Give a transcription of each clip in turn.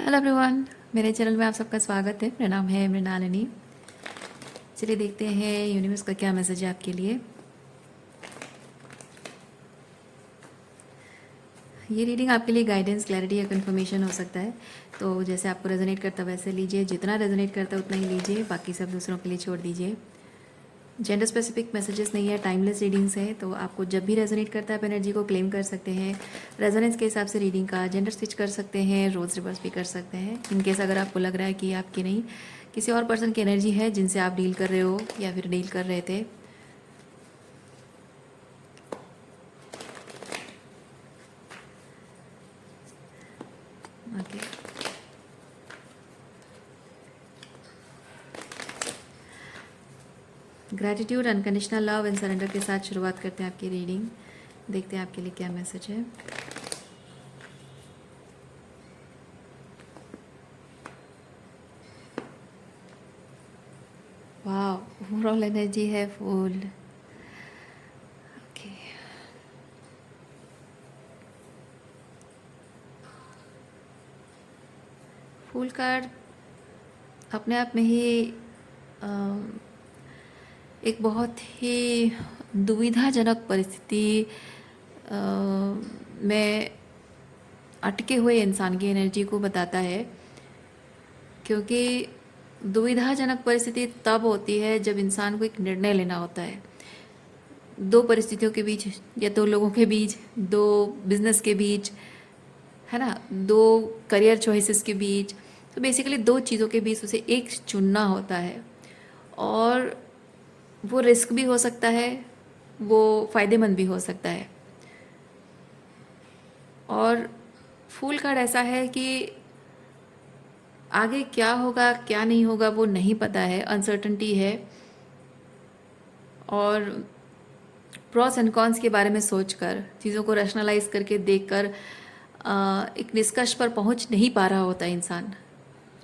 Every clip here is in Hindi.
हेलो एवरीवन, मेरे चैनल में आप सबका स्वागत है। मेरा नाम है मृणालिनी। चलिए देखते हैं यूनिवर्स का क्या मैसेज है आपके लिए। ये रीडिंग आपके लिए गाइडेंस, क्लैरिटी या कंफर्मेशन हो सकता है। तो जैसे आपको रेजोनेट करता है वैसे लीजिए, जितना रेजोनेट करता है उतना ही लीजिए, बाकी सब दूसरों के लिए छोड़ दीजिए। जेंडर स्पेसिफिक मैसेजेस नहीं है, टाइमलेस रीडिंग्स है। तो आपको जब भी रेजोनेट करता है आप एनर्जी को क्लेम कर सकते हैं। रेजोनेंस के हिसाब से रीडिंग का जेंडर स्विच कर सकते हैं, रोल्स रिवर्स भी कर सकते हैं। इनकेस अगर आपको लग रहा है कि आपकी नहीं, किसी और पर्सन की एनर्जी है जिनसे आप डील कर रहे हो या फिर डील कर रहे थे। Okay, gratitude, unconditional love and surrender के साथ शुरुआत करते हैं आपकी रीडिंग। देखते हैं आपके लिए क्या मैसेज है। वाह, ओवरऑल एनर्जी है फुल। ओके, फुल कार्ड अपने आप में ही एक बहुत ही दुविधाजनक परिस्थिति में अटके हुए इंसान की एनर्जी को बताता है। क्योंकि दुविधाजनक परिस्थिति तब होती है जब इंसान को एक निर्णय लेना होता है, दो परिस्थितियों के बीच या दो लोगों के बीच, दो बिजनेस के बीच, है ना, दो करियर चॉइसेस के बीच। तो बेसिकली दो चीज़ों के बीच उसे एक चुनना होता है, और वो रिस्क भी हो सकता है, वो फ़ायदेमंद भी हो सकता है। और फूल कार्ड ऐसा है कि आगे क्या होगा क्या नहीं होगा वो नहीं पता है, अनसर्टनिटी है। और प्रॉस एंड कॉन्स के बारे में सोचकर, चीज़ों को रैशनलाइज करके देखकर एक निष्कर्ष पर पहुंच नहीं पा रहा होता इंसान।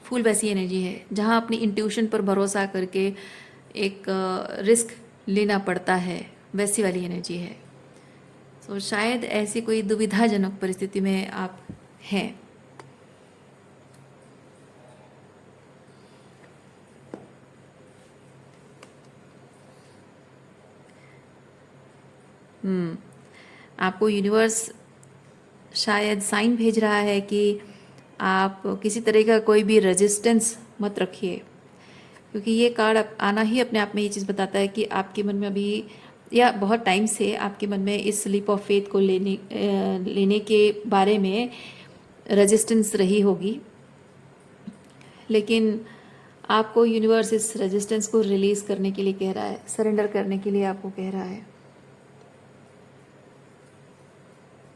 फूल वैसी एनर्जी है जहां अपनी इंट्यूशन पर भरोसा करके एक रिस्क लेना पड़ता है, वैसी वाली एनर्जी है। तो शायद ऐसी कोई दुविधाजनक परिस्थिति में आप हैं। आपको यूनिवर्स शायद साइन भेज रहा है कि आप किसी तरह का कोई भी रेजिस्टेंस मत रखिए। क्योंकि ये कार्ड आना ही अपने आप में ये चीज़ बताता है कि आपके मन में अभी या बहुत टाइम से आपके मन में इस लीप ऑफ फेथ को लेने के बारे में रेजिस्टेंस रही होगी। लेकिन आपको यूनिवर्स इस रेजिस्टेंस को रिलीज़ करने के लिए कह रहा है, सरेंडर करने के लिए आपको कह रहा है।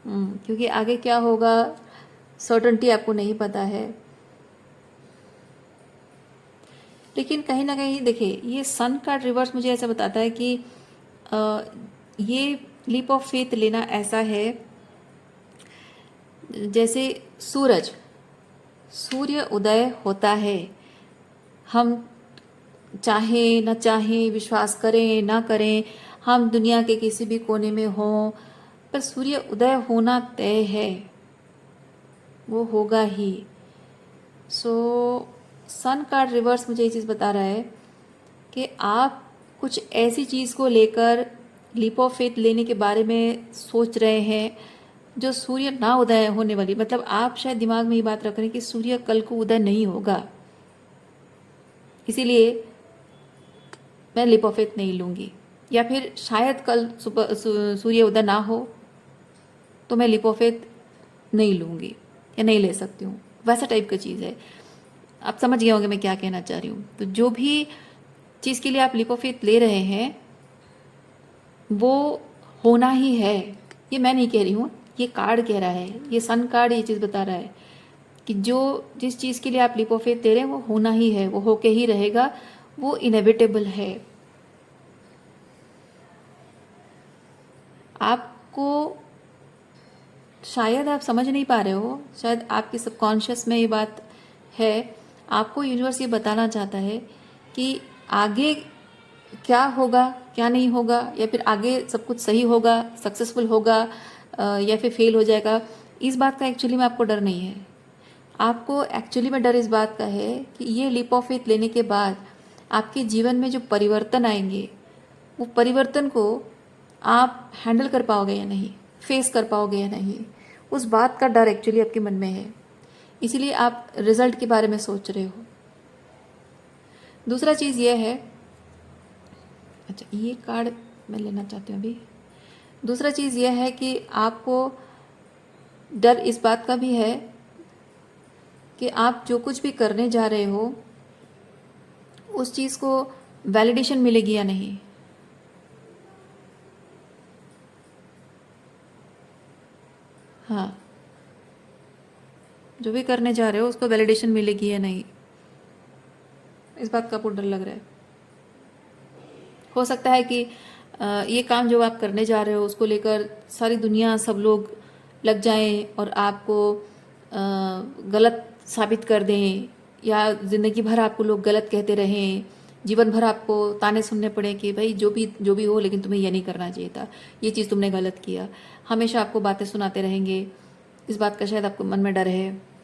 क्योंकि आगे क्या होगा सर्टेनिटी आपको नहीं पता है। लेकिन कहीं ना कहीं देखिए, ये सन का रिवर्स मुझे ऐसा बताता है कि ये लीप ऑफ फेथ लेना ऐसा है जैसे सूर्य उदय होता है। हम चाहें न चाहें, विश्वास करें ना करें, हम दुनिया के किसी भी कोने में हों, पर सूर्य उदय होना तय है, वो होगा ही। सो सन कार्ड रिवर्स मुझे ये चीज़ बता रहा है कि आप कुछ ऐसी चीज़ को लेकर लीप ऑफ फेथ लेने के बारे में सोच रहे हैं जो सूर्य ना उदय होने वाली, मतलब आप शायद दिमाग में ये बात रख रहे हैं कि सूर्य कल को उदय नहीं होगा, इसीलिए मैं लीप ऑफ फेथ नहीं लूँगी। या फिर शायद कल सूर्य उदय ना हो तो मैं लीप ऑफ फेथ नहीं लूँगी या नहीं ले सकती हूँ, वैसा टाइप का चीज़ है। आप समझ गए होंगे मैं क्या कहना चाह रही हूँ। तो जो भी चीज़ के लिए आप लीप ऑफ फेथ ले रहे हैं वो होना ही है। ये मैं नहीं कह रही हूँ, ये कार्ड कह रहा है, ये सन कार्ड ये चीज़ बता रहा है कि जो जिस चीज़ के लिए आप लीप ऑफ फेथ दे रहे हैं वो होना ही है, वो होके ही रहेगा, वो इनएविटेबल है। आपको शायद आप समझ नहीं पा रहे हो, शायद आपके सबकॉन्शियस में ये बात है। आपको यूनिवर्स ये बताना चाहता है कि आगे क्या होगा क्या नहीं होगा, या फिर आगे सब कुछ सही होगा, सक्सेसफुल होगा, या फिर फेल हो जाएगा, इस बात का एक्चुअली में आपको डर नहीं है। आपको एक्चुअली में डर इस बात का है कि ये लीप ऑफ फेथ लेने के बाद आपके जीवन में जो परिवर्तन आएंगे, वो परिवर्तन को आप हैंडल कर पाओगे या नहीं, फेस कर पाओगे या नहीं, उस बात का डर एक्चुअली आपके मन में है। इसीलिए आप रिजल्ट के बारे में सोच रहे हो। दूसरा चीज़ ये है, अच्छा ये कार्ड मैं लेना चाहती हूँ अभी। दूसरा चीज़ यह है कि आपको डर इस बात का भी है कि आप जो कुछ भी करने जा रहे हो उस चीज़ को वैलिडेशन मिलेगी या नहीं। हाँ, जो भी करने जा रहे हो उसको वैलिडेशन मिलेगी या नहीं, इस बात का आपको डर लग रहा है। हो सकता है कि ये काम जो आप करने जा रहे हो उसको लेकर सारी दुनिया, सब लोग लग जाएं और आपको गलत साबित कर दें, या ज़िंदगी भर आपको लोग गलत कहते रहें, जीवन भर आपको ताने सुनने पड़े कि भाई जो भी हो, लेकिन तुम्हें ये नहीं करना चाहिए था, ये चीज़ तुमने गलत किया। हमेशा आपको बातें सुनाते रहेंगे, इस बात का शायद आपको मन में डर है।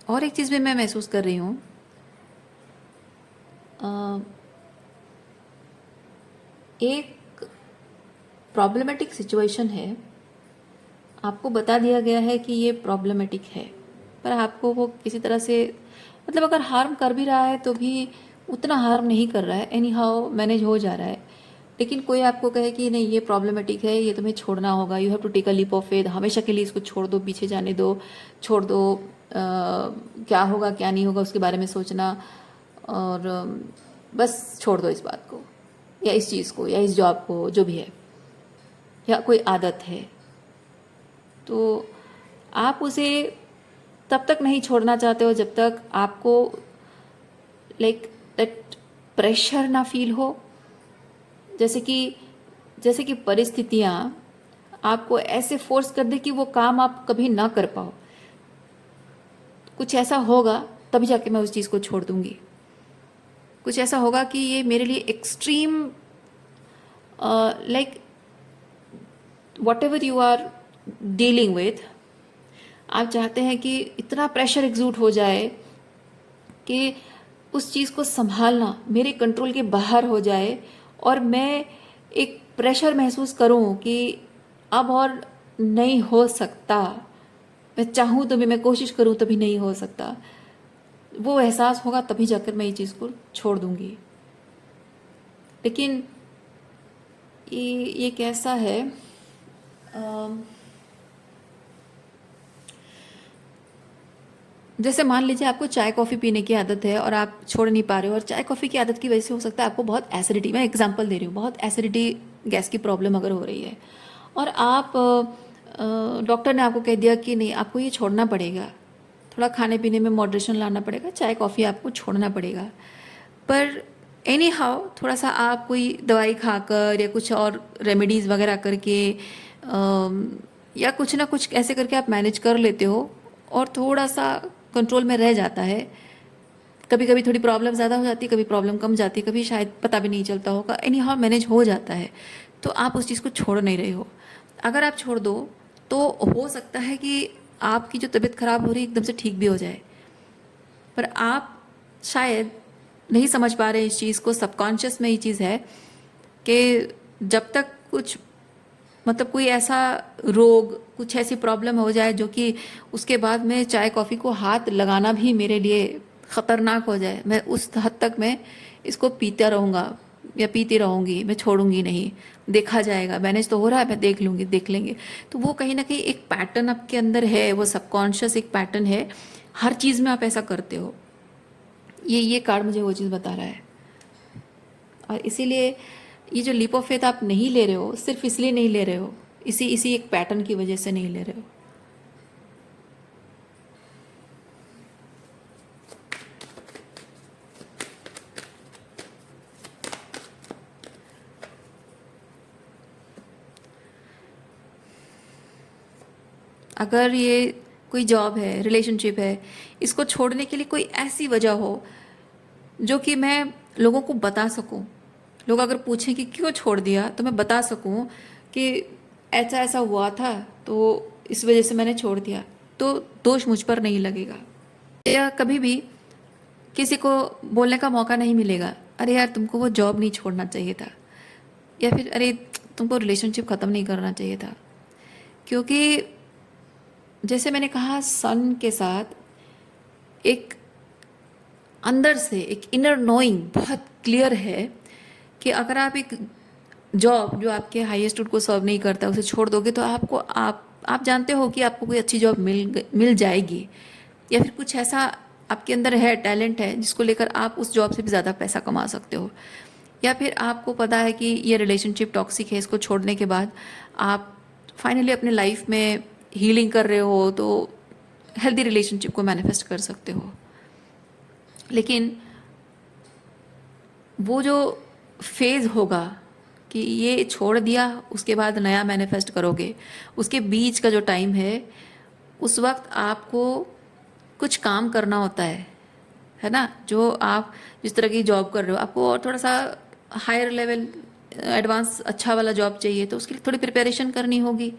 और एक चीज़ भी मैं महसूस कर रही हूँ, एक प्रॉब्लमेटिक सिचुएशन है, आपको बता दिया गया है कि ये प्रॉब्लमेटिक है, पर आपको वो किसी तरह से, मतलब अगर हार्म कर भी रहा है तो भी उतना हार्म नहीं कर रहा है, एनी हाउ मैनेज हो जा रहा है। लेकिन कोई आपको कहे कि नहीं ये प्रॉब्लमेटिक है, ये तुम्हें छोड़ना होगा, you have to take a leap of faith, हमेशा के लिए इसको छोड़ दो, पीछे जाने दो, छोड़ दो, क्या होगा क्या नहीं होगा उसके बारे में सोचना, और बस छोड़ दो इस बात को, या इस चीज़ को, या इस जॉब को, जो भी है, या कोई आदत है, तो आप उसे तब तक नहीं छोड़ना चाहते हो जब तक आपको लाइक दैट प्रेशर ना फील हो। जैसे कि परिस्थितियाँ आपको ऐसे फोर्स कर दे कि वो काम आप कभी ना कर पाओ। कुछ ऐसा होगा तभी जाके मैं उस चीज़ को छोड़ दूंगी। कुछ ऐसा होगा कि ये मेरे लिए extreme, like whatever you are dealing with, आप चाहते हैं कि इतना प्रेशर एग्जूट हो जाए कि उस चीज़ को संभालना मेरे कंट्रोल के बाहर हो जाए, और मैं एक प्रेशर महसूस करूं कि अब और नहीं हो सकता, मैं चाहूं तो भी, मैं कोशिश करूं तो भी नहीं हो सकता। वो एहसास होगा तभी जाकर मैं ये चीज़ को छोड़ दूंगी। लेकिन ये कैसा है, जैसे मान लीजिए आपको चाय कॉफ़ी पीने की आदत है और आप छोड़ नहीं पा रहे हो, और चाय कॉफ़ी की आदत की वजह से हो सकता है आपको बहुत एसिडिटी, मैं एग्जांपल दे रही हूँ, बहुत एसिडिटी गैस की प्रॉब्लम अगर हो रही है, और आप डॉक्टर ने आपको कह दिया कि नहीं आपको ये छोड़ना पड़ेगा, थोड़ा खाने पीने में मॉडरेशन लाना पड़ेगा, चाय कॉफ़ी आपको छोड़ना पड़ेगा, पर एनी हाउ थोड़ा सा आप कोई दवाई खाकर या कुछ और रेमेडीज़ वगैरह करके, या कुछ ना कुछ ऐसे करके आप मैनेज कर लेते हो और थोड़ा सा कंट्रोल में रह जाता है। कभी कभी थोड़ी प्रॉब्लम ज़्यादा हो जाती है, कभी प्रॉब्लम कम जाती है, कभी शायद पता भी नहीं चलता होगा, एनी हाउ मैनेज हो जाता है, तो आप उस चीज़ को छोड़ नहीं रहे हो। अगर आप छोड़ दो तो हो सकता है कि आपकी जो तबीयत खराब हो रही है एकदम से ठीक भी हो जाए, पर आप शायद नहीं समझ पा रहे इस चीज़ को। सबकॉन्शियस में ये चीज़ है कि जब तक कुछ, मतलब कोई ऐसा रोग, कुछ ऐसी प्रॉब्लम हो जाए जो कि उसके बाद में चाय कॉफ़ी को हाथ लगाना भी मेरे लिए ख़तरनाक हो जाए, मैं उस हद तक मैं इसको पीता रहूँगा या पीती रहूँगी, मैं छोड़ूंगी नहीं, देखा जाएगा, मैनेज तो हो रहा है, मैं देख लूँगी, देख लेंगे। तो वो कहीं ना कहीं एक पैटर्न आपके अंदर है, वो सबकॉन्शियस एक पैटर्न है, हर चीज़ में आप ऐसा करते हो। ये कार्ड मुझे वो चीज़ बता रहा है। और इसीलिए ये जो लीप ऑफ फेथ आप नहीं ले रहे हो, सिर्फ इसलिए नहीं ले रहे हो, इसी इसी एक पैटर्न की वजह से नहीं ले रहे हो। अगर ये कोई जॉब है, रिलेशनशिप है, इसको छोड़ने के लिए कोई ऐसी वजह हो जो कि मैं लोगों को बता सकूं, लोग अगर पूछें कि क्यों छोड़ दिया, तो मैं बता सकूं कि ऐसा ऐसा हुआ था, तो इस वजह से मैंने छोड़ दिया, तो दोष मुझ पर नहीं लगेगा। या कभी भी किसी को बोलने का मौका नहीं मिलेगा, अरे यार तुमको वो जॉब नहीं छोड़ना चाहिए था, या फिर अरे तुमको रिलेशनशिप ख़त्म नहीं करना चाहिए था। क्योंकि जैसे मैंने कहा, सन के साथ एक अंदर से एक इनर नोइंग बहुत क्लियर है कि अगर आप एक जॉब जो आपके हाईएस्ट को सर्व नहीं करता उसे छोड़ दोगे, तो आपको आप जानते हो कि आपको कोई अच्छी जॉब मिल जाएगी, या फिर कुछ ऐसा आपके अंदर है, टैलेंट है, जिसको लेकर आप उस जॉब से भी ज़्यादा पैसा कमा सकते हो। या फिर आपको पता है कि ये रिलेशनशिप टॉक्सिक है, इसको छोड़ने के बाद आप फाइनली अपने लाइफ में हीलिंग कर रहे हो, तो हेल्दी रिलेशनशिप को मैनिफेस्ट कर सकते हो। लेकिन वो जो फेज़ होगा कि ये छोड़ दिया, उसके बाद नया मैनिफेस्ट करोगे, उसके बीच का जो टाइम है, उस वक्त आपको कुछ काम करना होता है ना। जो आप जिस तरह की जॉब कर रहे हो, आपको और थोड़ा सा हायर लेवल एडवांस अच्छा वाला जॉब चाहिए, तो उसके लिए थोड़ी प्रिपरेशन करनी होगी।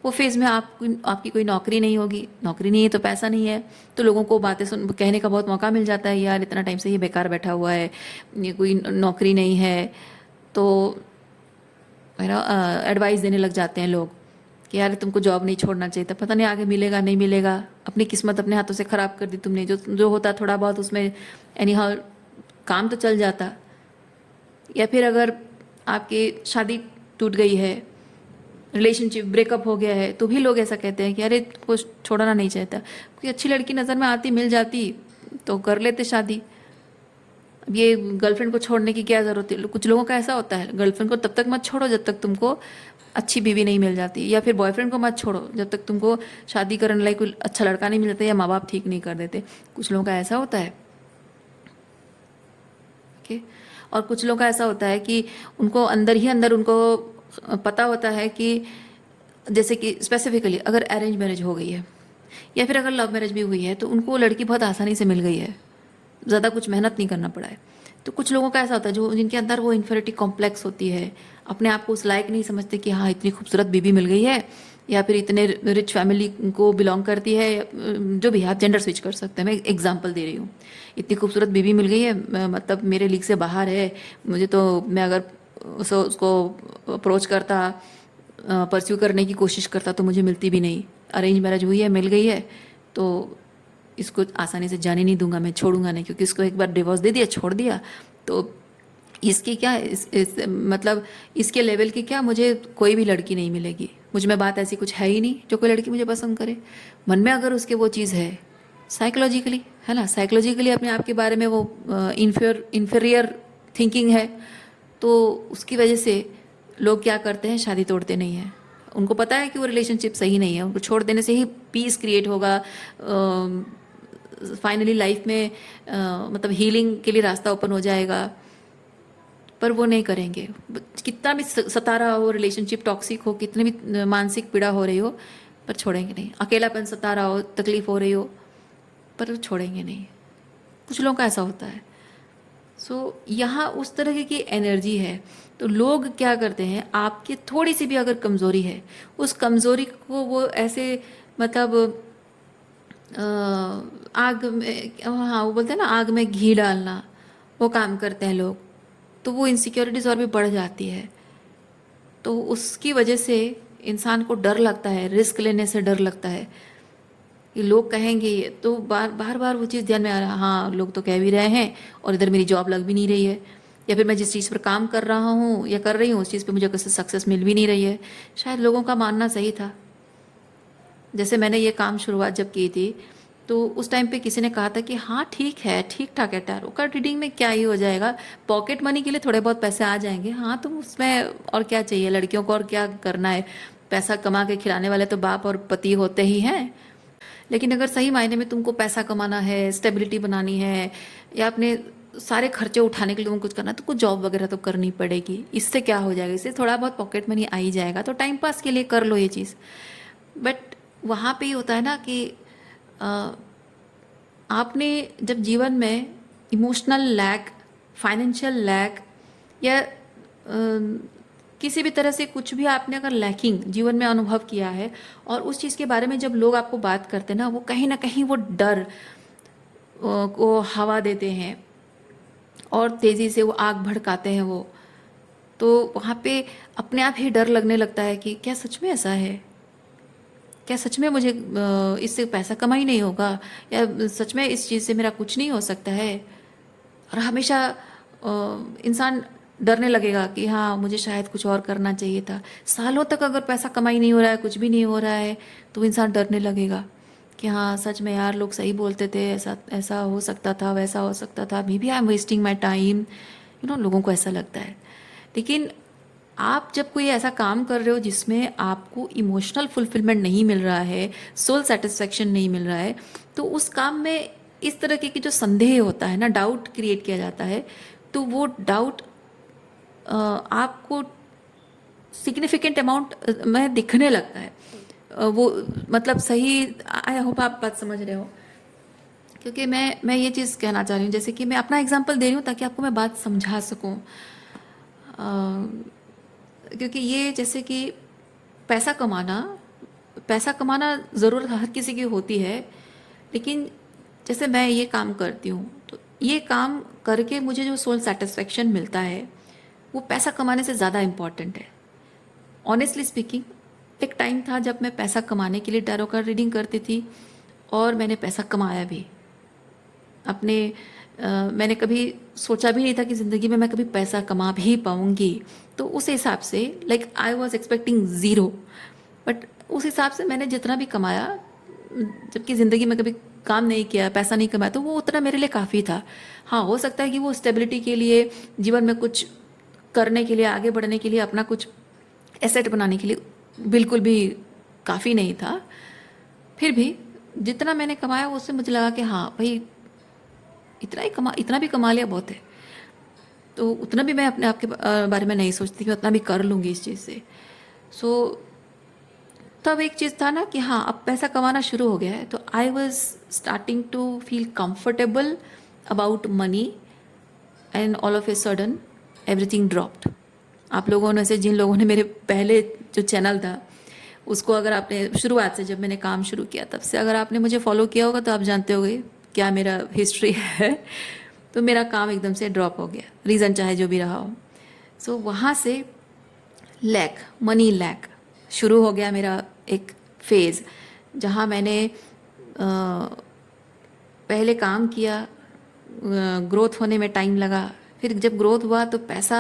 वो फेज़ में आपकी कोई नौकरी नहीं होगी, नौकरी नहीं है तो पैसा नहीं है, तो लोगों को बातें कहने का बहुत मौका मिल जाता है, यार इतना टाइम से ये बेकार बैठा हुआ है, ये कोई नौकरी नहीं है, तो मेरा एडवाइस देने लग जाते हैं लोग कि यार तुमको जॉब नहीं छोड़ना चाहिए था, पता नहीं आगे मिलेगा नहीं मिलेगा, अपनी किस्मत अपने हाथों से ख़राब कर दी तुमने। जो जो होता थोड़ा बहुत उसमें एनी हाउ काम तो चल जाता। या फिर अगर आपकी शादी टूट गई है, रिलेशनशिप ब्रेकअप हो गया है, तो भी लोग ऐसा कहते हैं कि अरे तुमको छोड़ना नहीं चाहता, कोई अच्छी लड़की नज़र में आती मिल जाती तो कर लेते शादी। अब ये गर्लफ्रेंड को छोड़ने की क्या ज़रूरत है। कुछ लोगों का ऐसा होता है, गर्लफ्रेंड को तब तक मत छोड़ो जब तक तुमको अच्छी बीवी नहीं मिल जाती, या फिर बॉयफ्रेंड को मत छोड़ो जब तक तुमको शादी करने लायक कोई अच्छा लड़का नहीं मिल जाता, या माँ बाप ठीक नहीं कर देते। कुछ लोगों का ऐसा होता है। ओके। और कुछ लोगों का ऐसा होता है कि उनको अंदर ही अंदर उनको पता होता है कि जैसे कि स्पेसिफिकली अगर अरेंज मैरिज हो गई है, या फिर अगर लव मैरिज भी हुई है, तो उनको लड़की बहुत आसानी से मिल गई है, ज़्यादा कुछ मेहनत नहीं करना पड़ा है। तो कुछ लोगों का ऐसा होता है जो जिनके अंदर वो इन्फेरिटी कॉम्प्लेक्स होती है, अपने आप को उस लायक नहीं समझते कि हाँ इतनी खूबसूरत बीबी मिल गई है, या फिर इतने रिच फैमिली को बिलोंग करती है, जो भी, आप जेंडर स्विच कर सकते हैं, मैं एग्जांपल दे रही हूँ। इतनी खूबसूरत बीबी मिल गई है, मतलब मेरे लीग से बाहर है, मुझे तो, मैं अगर उसको अप्रोच करता, परस्यू करने की कोशिश करता, तो मुझे मिलती भी नहीं। अरेंज मैरिज हुई है, मिल गई है, तो इसको आसानी से जाने नहीं दूंगा, मैं छोड़ूंगा नहीं, क्योंकि इसको एक बार डिवोर्स दे दिया, छोड़ दिया, तो इसकी क्या मतलब इसके लेवल की क्या, मुझे कोई भी लड़की नहीं मिलेगी, मुझ में बात ऐसी कुछ है ही नहीं जो कोई लड़की मुझे पसंद करे। मन में अगर उसके वो चीज़ है, साइकोलॉजिकली है ना, साइकोलॉजिकली अपने आप के बारे में वो इन्फीरियर थिंकिंग है, तो उसकी वजह से लोग क्या करते हैं, शादी तोड़ते नहीं हैं। उनको पता है कि वो रिलेशनशिप सही नहीं है, उनको छोड़ देने से ही पीस क्रिएट होगा, फाइनली लाइफ में मतलब हीलिंग के लिए रास्ता ओपन हो जाएगा। पर वो नहीं करेंगे, कितना भी सता रहा हो, रिलेशनशिप टॉक्सिक हो, कितनी भी मानसिक पीड़ा हो रही हो, पर छोड़ेंगे नहीं। अकेलापन सता रहा हो, तकलीफ हो रही हो, पर छोड़ेंगे नहीं। कुछ लोगों का ऐसा होता है। यहाँ उस तरह की एनर्जी है, तो लोग क्या करते हैं, आपकी थोड़ी सी भी अगर कमज़ोरी है, उस कमज़ोरी को वो ऐसे मतलब आग में, हाँ वो बोलते हैं ना, आग में घी डालना, वो काम करते हैं लोग। तो वो इनसिक्योरिटीज़ और भी बढ़ जाती है, तो उसकी वजह से इंसान को डर लगता है, रिस्क लेने से डर लगता है कि लोग कहेंगे, तो बार बार वो चीज़ ध्यान में आ रहा है, हाँ लोग तो कह भी रहे हैं, और इधर मेरी जॉब लग भी नहीं रही है, या फिर मैं जिस चीज़ पर काम कर रहा हूँ या कर रही हूँ, उस चीज़ पे मुझे कैसे सक्सेस मिल भी नहीं रही है। शायद लोगों का मानना सही था। जैसे मैंने ये काम शुरुआत जब की थी, तो उस टाइम पे किसी ने कहा था कि हाँ ठीक है, ठीक ठाक है, टैरो का रीडिंग में क्या ही हो जाएगा, पॉकेट मनी के लिए थोड़े बहुत पैसे आ जाएंगे, हाँ तो उसमें और क्या चाहिए, लड़कियों को और क्या करना है, पैसा कमा के खिलाने वाले तो बाप और पति होते ही हैं। लेकिन अगर सही मायने में तुमको पैसा कमाना है, स्टेबिलिटी बनानी है, या अपने सारे खर्चे उठाने के लिए तुमको कुछ करना है, तो कुछ जॉब वगैरह तो करनी पड़ेगी। इससे क्या हो जाएगा, इससे थोड़ा बहुत पॉकेट मनी आ ही जाएगा, तो टाइम पास के लिए कर लो ये चीज़। बट वहाँ पे ही होता है ना कि आपने जब जीवन में इमोशनल लैक, फाइनेंशियल लैक, या किसी भी तरह से कुछ भी आपने अगर लैकिंग जीवन में अनुभव किया है और उस चीज़ के बारे में जब लोग आपको बात करते हैं ना कहीं वो डर को हवा देते हैं और तेज़ी से वो आग भड़काते हैं वो। तो वहाँ पे अपने आप ही डर लगने लगता है कि क्या सच में ऐसा है, क्या सच में मुझे इससे पैसा कमाई नहीं होगा, या सच में इस चीज़ से मेरा कुछ नहीं हो सकता है। और हमेशा इंसान डरने लगेगा कि हाँ मुझे शायद कुछ और करना चाहिए था। सालों तक अगर पैसा कमाई नहीं हो रहा है, कुछ भी नहीं हो रहा है, तो इंसान डरने लगेगा कि हाँ सच में यार लोग सही बोलते थे, ऐसा ऐसा हो सकता था, वैसा हो सकता था, maybe I am wasting my time, लोगों को ऐसा लगता है। लेकिन आप जब कोई ऐसा काम कर रहे हो जिसमें आपको इमोशनल फुलफिलमेंट नहीं मिल रहा है, सोल सेटिस्फेक्शन नहीं मिल रहा है, तो उस काम में इस तरह की जो संदेह होता है ना, डाउट क्रिएट किया जाता है, तो वो डाउट आपको सिग्निफिकेंट अमाउंट में दिखने लगता है। वो मतलब सही, आई होप आप बात समझ रहे हो। क्योंकि मैं ये चीज़ कहना चाह रही हूँ, जैसे कि मैं अपना एग्जांपल दे रही हूँ ताकि आपको मैं बात समझा सकूँ। क्योंकि ये जैसे कि पैसा कमाना पैसा कमाना ज़रूरत हर किसी की होती है, लेकिन जैसे मैं ये काम करती हूँ तो ये काम करके मुझे जो सोल सेटिस्फेक्शन मिलता है वो पैसा कमाने से ज़्यादा इम्पॉर्टेंट है। ऑनेस्टली स्पीकिंग, एक टाइम था जब मैं पैसा कमाने के लिए टैरो कार्ड रीडिंग करती थी और मैंने पैसा कमाया भी। अपने मैंने कभी सोचा भी नहीं था कि ज़िंदगी में मैं कभी पैसा कमा भी पाऊँगी। तो उस हिसाब से like I was expecting zero, but उस हिसाब से मैंने जितना भी कमाया, जबकि ज़िंदगी में कभी काम नहीं किया, पैसा नहीं कमाया, तो वो उतना मेरे लिए काफ़ी था। हाँ, हो सकता है कि वो स्टेबिलिटी के लिए, जीवन में कुछ करने के लिए, आगे बढ़ने के लिए, अपना कुछ एसेट बनाने के लिए बिल्कुल भी काफ़ी नहीं था। फिर भी जितना मैंने कमाया उससे मुझे लगा कि हाँ भाई, इतना भी कमा लिया बहुत है। तो उतना भी मैं अपने आप के बारे में नहीं सोचती कि उतना भी कर लूँगी इस चीज़ से। सो तब एक चीज़ था ना कि हाँ अब पैसा कमाना शुरू हो गया है, तो I was starting to feel comfortable about money, and all of a sudden everything dropped. आप लोगों ने से जिन लोगों ने मेरे पहले जो चैनल था उसको, अगर आपने शुरुआत से जब मैंने काम शुरू किया तब से अगर आपने मुझे फॉलो किया होगा तो आप जानते होंगे क्या मेरा हिस्ट्री है। तो मेरा काम एकदम से ड्रॉप हो गया, रीज़न चाहे जो भी रहा हो। सो वहाँ से मनी लैक शुरू हो गया मेरा एक फेज़, जहाँ मैंने पहले काम किया, ग्रोथ होने में टाइम लगा, फिर जब ग्रोथ हुआ तो पैसा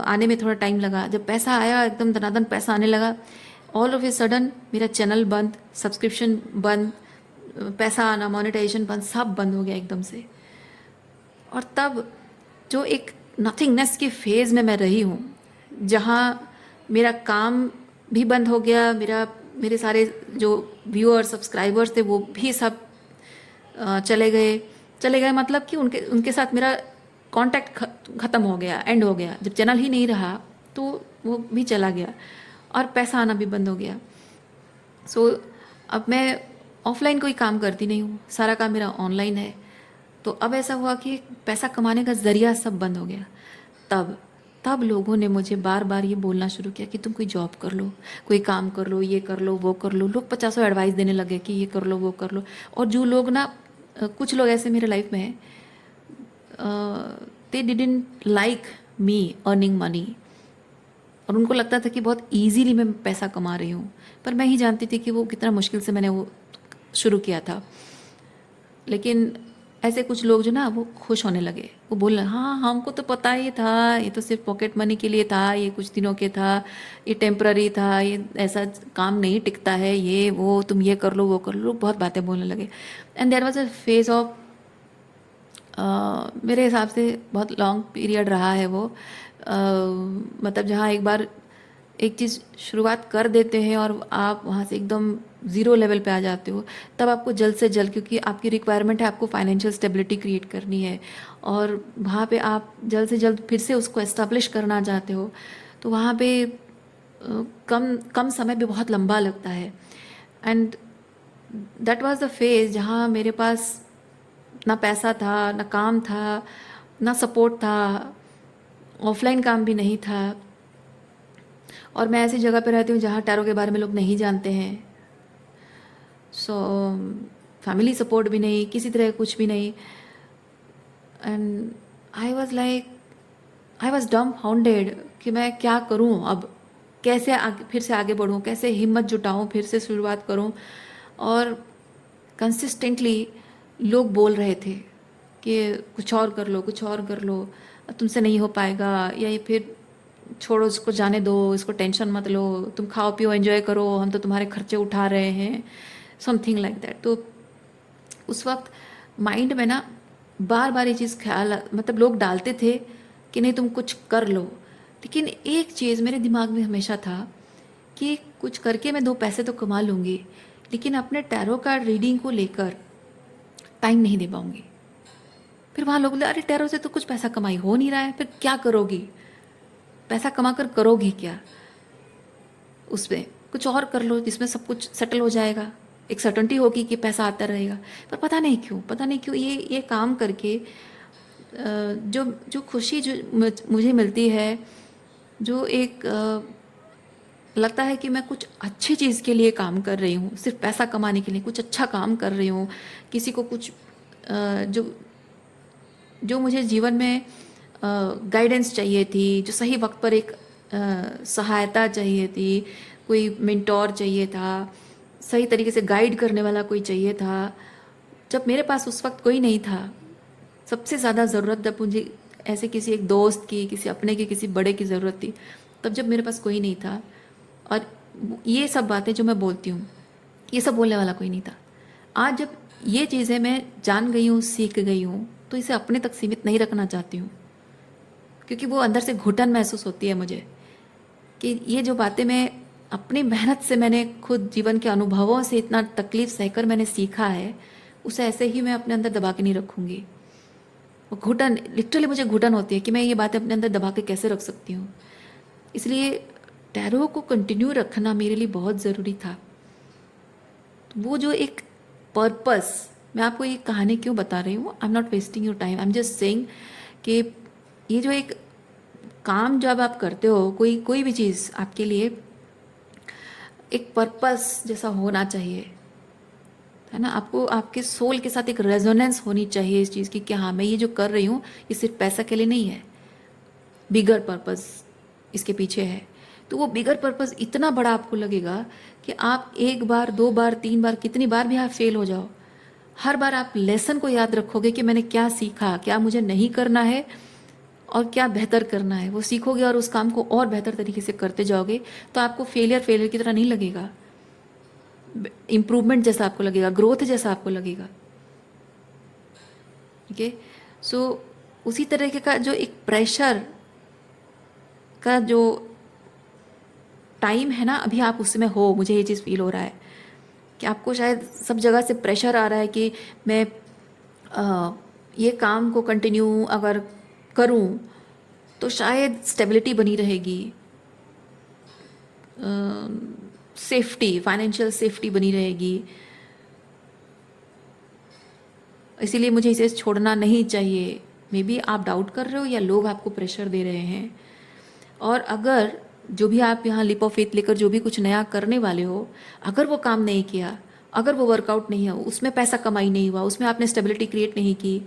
आने में थोड़ा टाइम लगा, जब पैसा आया एकदम धनाधन पैसा आने लगा, ऑल ऑफ ए सडन मेरा चैनल बंद, सब्सक्रिप्शन बंद, पैसा आना, मोनेटाइजेशन बंद, सब बंद हो गया एकदम से। और तब जो एक नथिंगनेस के फेज़ में मैं रही हूँ, जहाँ मेरा काम भी बंद हो गया, मेरे सारे जो व्यूअर सब्सक्राइबर्स थे वो भी सब चले गए मतलब कि उनके उनके साथ मेरा कांटेक्ट ख़त्म हो गया, एंड हो गया। जब चैनल ही नहीं रहा तो वो भी चला गया और पैसा आना भी बंद हो गया। सो अब मैं ऑफलाइन कोई काम करती नहीं हूँ, सारा काम मेरा ऑनलाइन है। तो अब ऐसा हुआ कि पैसा कमाने का ज़रिया सब बंद हो गया। तब तब लोगों ने मुझे बार बार ये बोलना शुरू किया कि तुम कोई जॉब कर लो, कोई काम कर लो, ये कर लो, वो कर लो। लोग 50 एडवाइस देने लगे कि ये कर लो, वो कर लो। और जो लोग ना, कुछ लोग ऐसे मेरे लाइफ में हैं, they didn't like me earning money, और उनको लगता था कि बहुत ईजीली मैं पैसा कमा रही हूँ। पर मैं ही जानती थी कि वो कितना मुश्किल से मैंने वो शुरू किया था। लेकिन ऐसे कुछ लोग जो ना वो खुश होने लगे, वो बोल रहे हाँ हमको तो पता ही था, ये तो सिर्फ पॉकेट मनी के लिए था, ये कुछ दिनों के था, ये टेम्प्ररी था, ये ऐसा काम नहीं टिकता है, ये वो तुम ये कर लो, वो कर लो। लोग बहुत बातें बोलने लगे। And there was a phase of, मेरे हिसाब से बहुत लॉन्ग पीरियड रहा है वो, मतलब जहाँ एक बार एक चीज़ शुरुआत कर देते हैं और आप वहाँ से एकदम ज़ीरो लेवल पे आ जाते हो, तब आपको जल्द से जल्द, क्योंकि आपकी रिक्वायरमेंट है, आपको फाइनेंशियल स्टेबिलिटी क्रिएट करनी है और वहाँ पे आप जल्द से जल्द फिर से उसको एस्टेब्लिश करना चाहते हो, तो वहाँ पे कम कम समय भी बहुत लंबा लगता है। And that was the phase जहाँ मेरे पास ना पैसा था, ना काम था, ना सपोर्ट था, ऑफलाइन काम भी नहीं था, और मैं ऐसी जगह पे रहती हूँ जहाँ टैरो के बारे में लोग नहीं जानते हैं। सो फैमिली सपोर्ट भी नहीं, किसी तरह कुछ भी नहीं। एंड आई वॉज डम फाउंडेड कि मैं क्या करूँ अब, कैसे आगे, फिर से आगे बढ़ूँ, कैसे हिम्मत जुटाऊँ, फिर से शुरुआत करूँ। और कंसिस्टेंटली लोग बोल रहे थे कि कुछ और कर लो, कुछ और कर लो, तुमसे नहीं हो पाएगा, या ये फिर छोड़ो, इसको जाने दो, इसको टेंशन मत लो, तुम खाओ पियो एंजॉय करो, हम तो तुम्हारे खर्चे उठा रहे हैं, समथिंग लाइक दैट। तो उस वक्त माइंड में ना बार बार ये चीज़ ख्याल, मतलब लोग डालते थे कि नहीं तुम कुछ कर लो, लेकिन एक चीज़ मेरे दिमाग में हमेशा था कि कुछ करके मैं 2 पैसे तो कमा लूँगी, लेकिन अपने टैरो कार्ड रीडिंग को लेकर टाइम नहीं दे पाऊँगी। फिर वहाँ लोग बोले अरे टैरो से तो कुछ पैसा कमाई हो नहीं रहा है, फिर क्या करोगी, पैसा कमा कर करोगी क्या, उसमें कुछ और कर लो जिसमें सब कुछ सेटल हो जाएगा, एक सर्टेनिटी होगी कि पैसा आता रहेगा। पर पता नहीं क्यों ये काम करके जो जो खुशी जो मुझे मिलती है, जो एक लगता है कि मैं कुछ अच्छी चीज़ के लिए काम कर रही हूँ, सिर्फ पैसा कमाने के लिए कुछ अच्छा काम कर रही हूँ, किसी को कुछ जो जो मुझे जीवन में गाइडेंस चाहिए थी, जो सही वक्त पर एक सहायता चाहिए थी, कोई मेंटोर चाहिए था, सही तरीके से गाइड करने वाला कोई चाहिए था, जब मेरे पास उस वक्त कोई नहीं था, सबसे ज़्यादा ज़रूरत जब मुझे ऐसे किसी एक दोस्त की, किसी अपने की, किसी बड़े की ज़रूरत थी, तब जब मेरे पास कोई नहीं था। और ये सब बातें जो मैं बोलती हूँ, ये सब बोलने वाला कोई नहीं था। आज जब ये चीज़ें मैं जान गई हूँ, सीख गई हूँ, तो इसे अपने तक सीमित नहीं रखना चाहती हूँ, क्योंकि वो अंदर से घुटन महसूस होती है मुझे कि ये जो बातें मैं अपनी मेहनत से, मैंने खुद जीवन के अनुभवों से इतना तकलीफ सहकर मैंने सीखा है, उसे ऐसे ही मैं अपने अंदर दबा के नहीं रखूँगी। वो घुटन, लिटरली मुझे घुटन होती है कि मैं ये बातें अपने अंदर दबा के कैसे रख सकती हूँ। इसलिए टैरो को कंटिन्यू रखना मेरे लिए बहुत ज़रूरी था। वो जो एक पर्पस, मैं आपको ये कहानी क्यों बता रही हूँ, I am not wasting your time, I am just saying कि ये जो एक काम जब आप करते हो, कोई भी चीज़ आपके लिए एक पर्पस जैसा होना चाहिए, है ना। आपको आपके सोल के साथ एक रेजोनेंस होनी चाहिए इस चीज़ की कि हाँ मैं ये जो कर रही हूँ ये सिर्फ पैसा के लिए नहीं है, बिगर पर्पस इसके पीछे है। तो वो बिगर पर्पस इतना बड़ा आपको लगेगा कि आप 1 बार 2 बार 3 बार, कितनी बार भी आप फेल हो जाओ, हर बार आप लेसन को याद रखोगे कि मैंने क्या सीखा, क्या मुझे नहीं करना है और क्या बेहतर करना है, वो सीखोगे और उस काम को और बेहतर तरीके से करते जाओगे। तो आपको फेलियर की तरह नहीं लगेगा, इम्प्रूवमेंट जैसा आपको लगेगा, ग्रोथ जैसा आपको लगेगा। ठीक है। सो उसी तरीके का जो एक प्रेशर का जो टाइम है ना, अभी आप उसमें हो, मुझे ये चीज़ फील हो रहा है कि आपको शायद सब जगह से प्रेशर आ रहा है कि मैं ये काम को कंटिन्यू अगर करूं तो शायद स्टेबिलिटी बनी रहेगी, सेफ्टी, फाइनेंशियल सेफ्टी बनी रहेगी, इसीलिए मुझे इसे छोड़ना नहीं चाहिए। मे बी आप डाउट कर रहे हो या लोग आपको प्रेशर दे रहे हैं। और अगर जो भी आप यहाँ लिप ऑफ फेथ लेकर जो भी कुछ नया करने वाले हो, अगर वो काम नहीं किया, अगर वो वर्कआउट नहीं हुआ, उसमें पैसा कमाई नहीं हुआ, उसमें आपने स्टेबिलिटी क्रिएट नहीं की,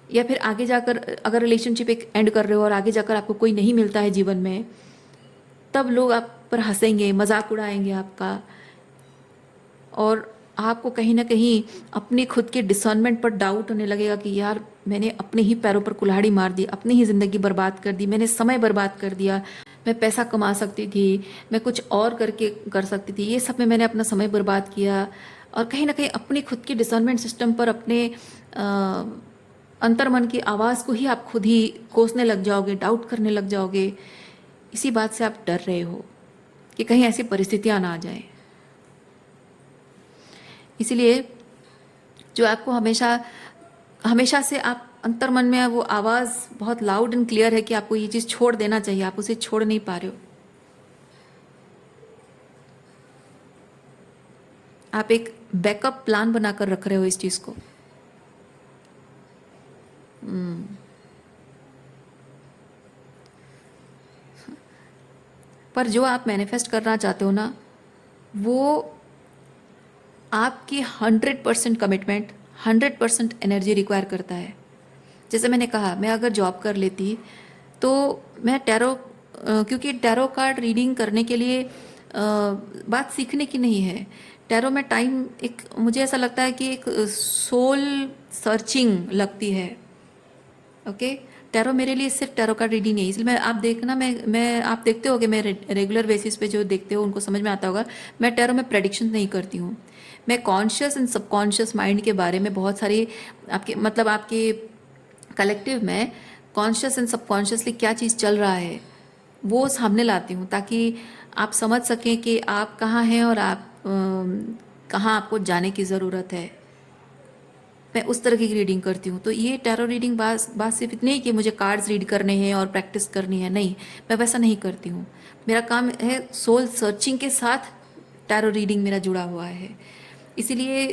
या फिर आगे जाकर अगर रिलेशनशिप एक एंड कर रहे हो और आगे जाकर आपको कोई नहीं मिलता है जीवन में, तब लोग आप पर हंसेंगे, मजाक उड़ाएंगे आपका, और आपको कहीं ना कहीं अपनी खुद के डिसर्नमेंट पर डाउट होने लगेगा कि यार मैंने अपने ही पैरों पर कुल्हाड़ी मार दी, अपनी ही ज़िंदगी बर्बाद कर दी, मैंने समय बर्बाद कर दिया, मैं पैसा कमा सकती थी, मैं कुछ और करके कर सकती थी, ये सब में मैंने अपना समय बर्बाद किया। और कहीं ना कहीं अपनी खुद की डिसर्नमेंट सिस्टम पर, अपने अंतर्मन की आवाज़ को ही आप खुद ही कोसने लग जाओगे, डाउट करने लग जाओगे। इसी बात से आप डर रहे हो कि कहीं ऐसी परिस्थितियाँ ना आ जाए। इसीलिए जो आपको हमेशा हमेशा से आप अंतर्मन में वो आवाज़ बहुत लाउड एंड क्लियर है कि आपको ये चीज़ छोड़ देना चाहिए, आप उसे छोड़ नहीं पा रहे हो। आप एक बैकअप प्लान बनाकर रख रहे हो इस चीज़ को। पर जो आप मैनिफेस्ट करना चाहते हो ना, वो आपकी 100% कमिटमेंट, 100% एनर्जी रिक्वायर करता है। जैसे मैंने कहा, मैं अगर जॉब कर लेती तो मैं टैरो, क्योंकि टैरो कार्ड रीडिंग करने के लिए बात सीखने की नहीं है। टैरो में टाइम, एक मुझे ऐसा लगता है कि एक सोल सर्चिंग लगती है। ओके, टैरो मेरे लिए सिर्फ टैरो कार्ड रीडिंग नहीं है। इसलिए मैं, आप देखना, मैं आप देखते होगे, मैं रेगुलर बेसिस पे जो देखते हो उनको समझ में आता होगा, मैं टैरो में प्रेडिक्शन नहीं करती हूँ। मैं कॉन्शियस एंड सबकॉन्शियस माइंड के बारे में बहुत सारी, आपके मतलब आपके कलेक्टिव में कॉन्शियस एंड सबकॉन्शियसली क्या चीज़ चल रहा है वो सामने लाती हूँ, ताकि आप समझ सकें कि आप कहाँ हैं और आप कहाँ आपको जाने की ज़रूरत है। मैं उस तरह की रीडिंग करती हूँ। तो ये टैरो रीडिंग बात सिर्फ इतनी ही कि मुझे कार्ड्स रीड करने हैं और प्रैक्टिस करनी है, नहीं, मैं वैसा नहीं करती हूँ। मेरा काम है सोल सर्चिंग के साथ टैरो रीडिंग मेरा जुड़ा हुआ है। इसीलिए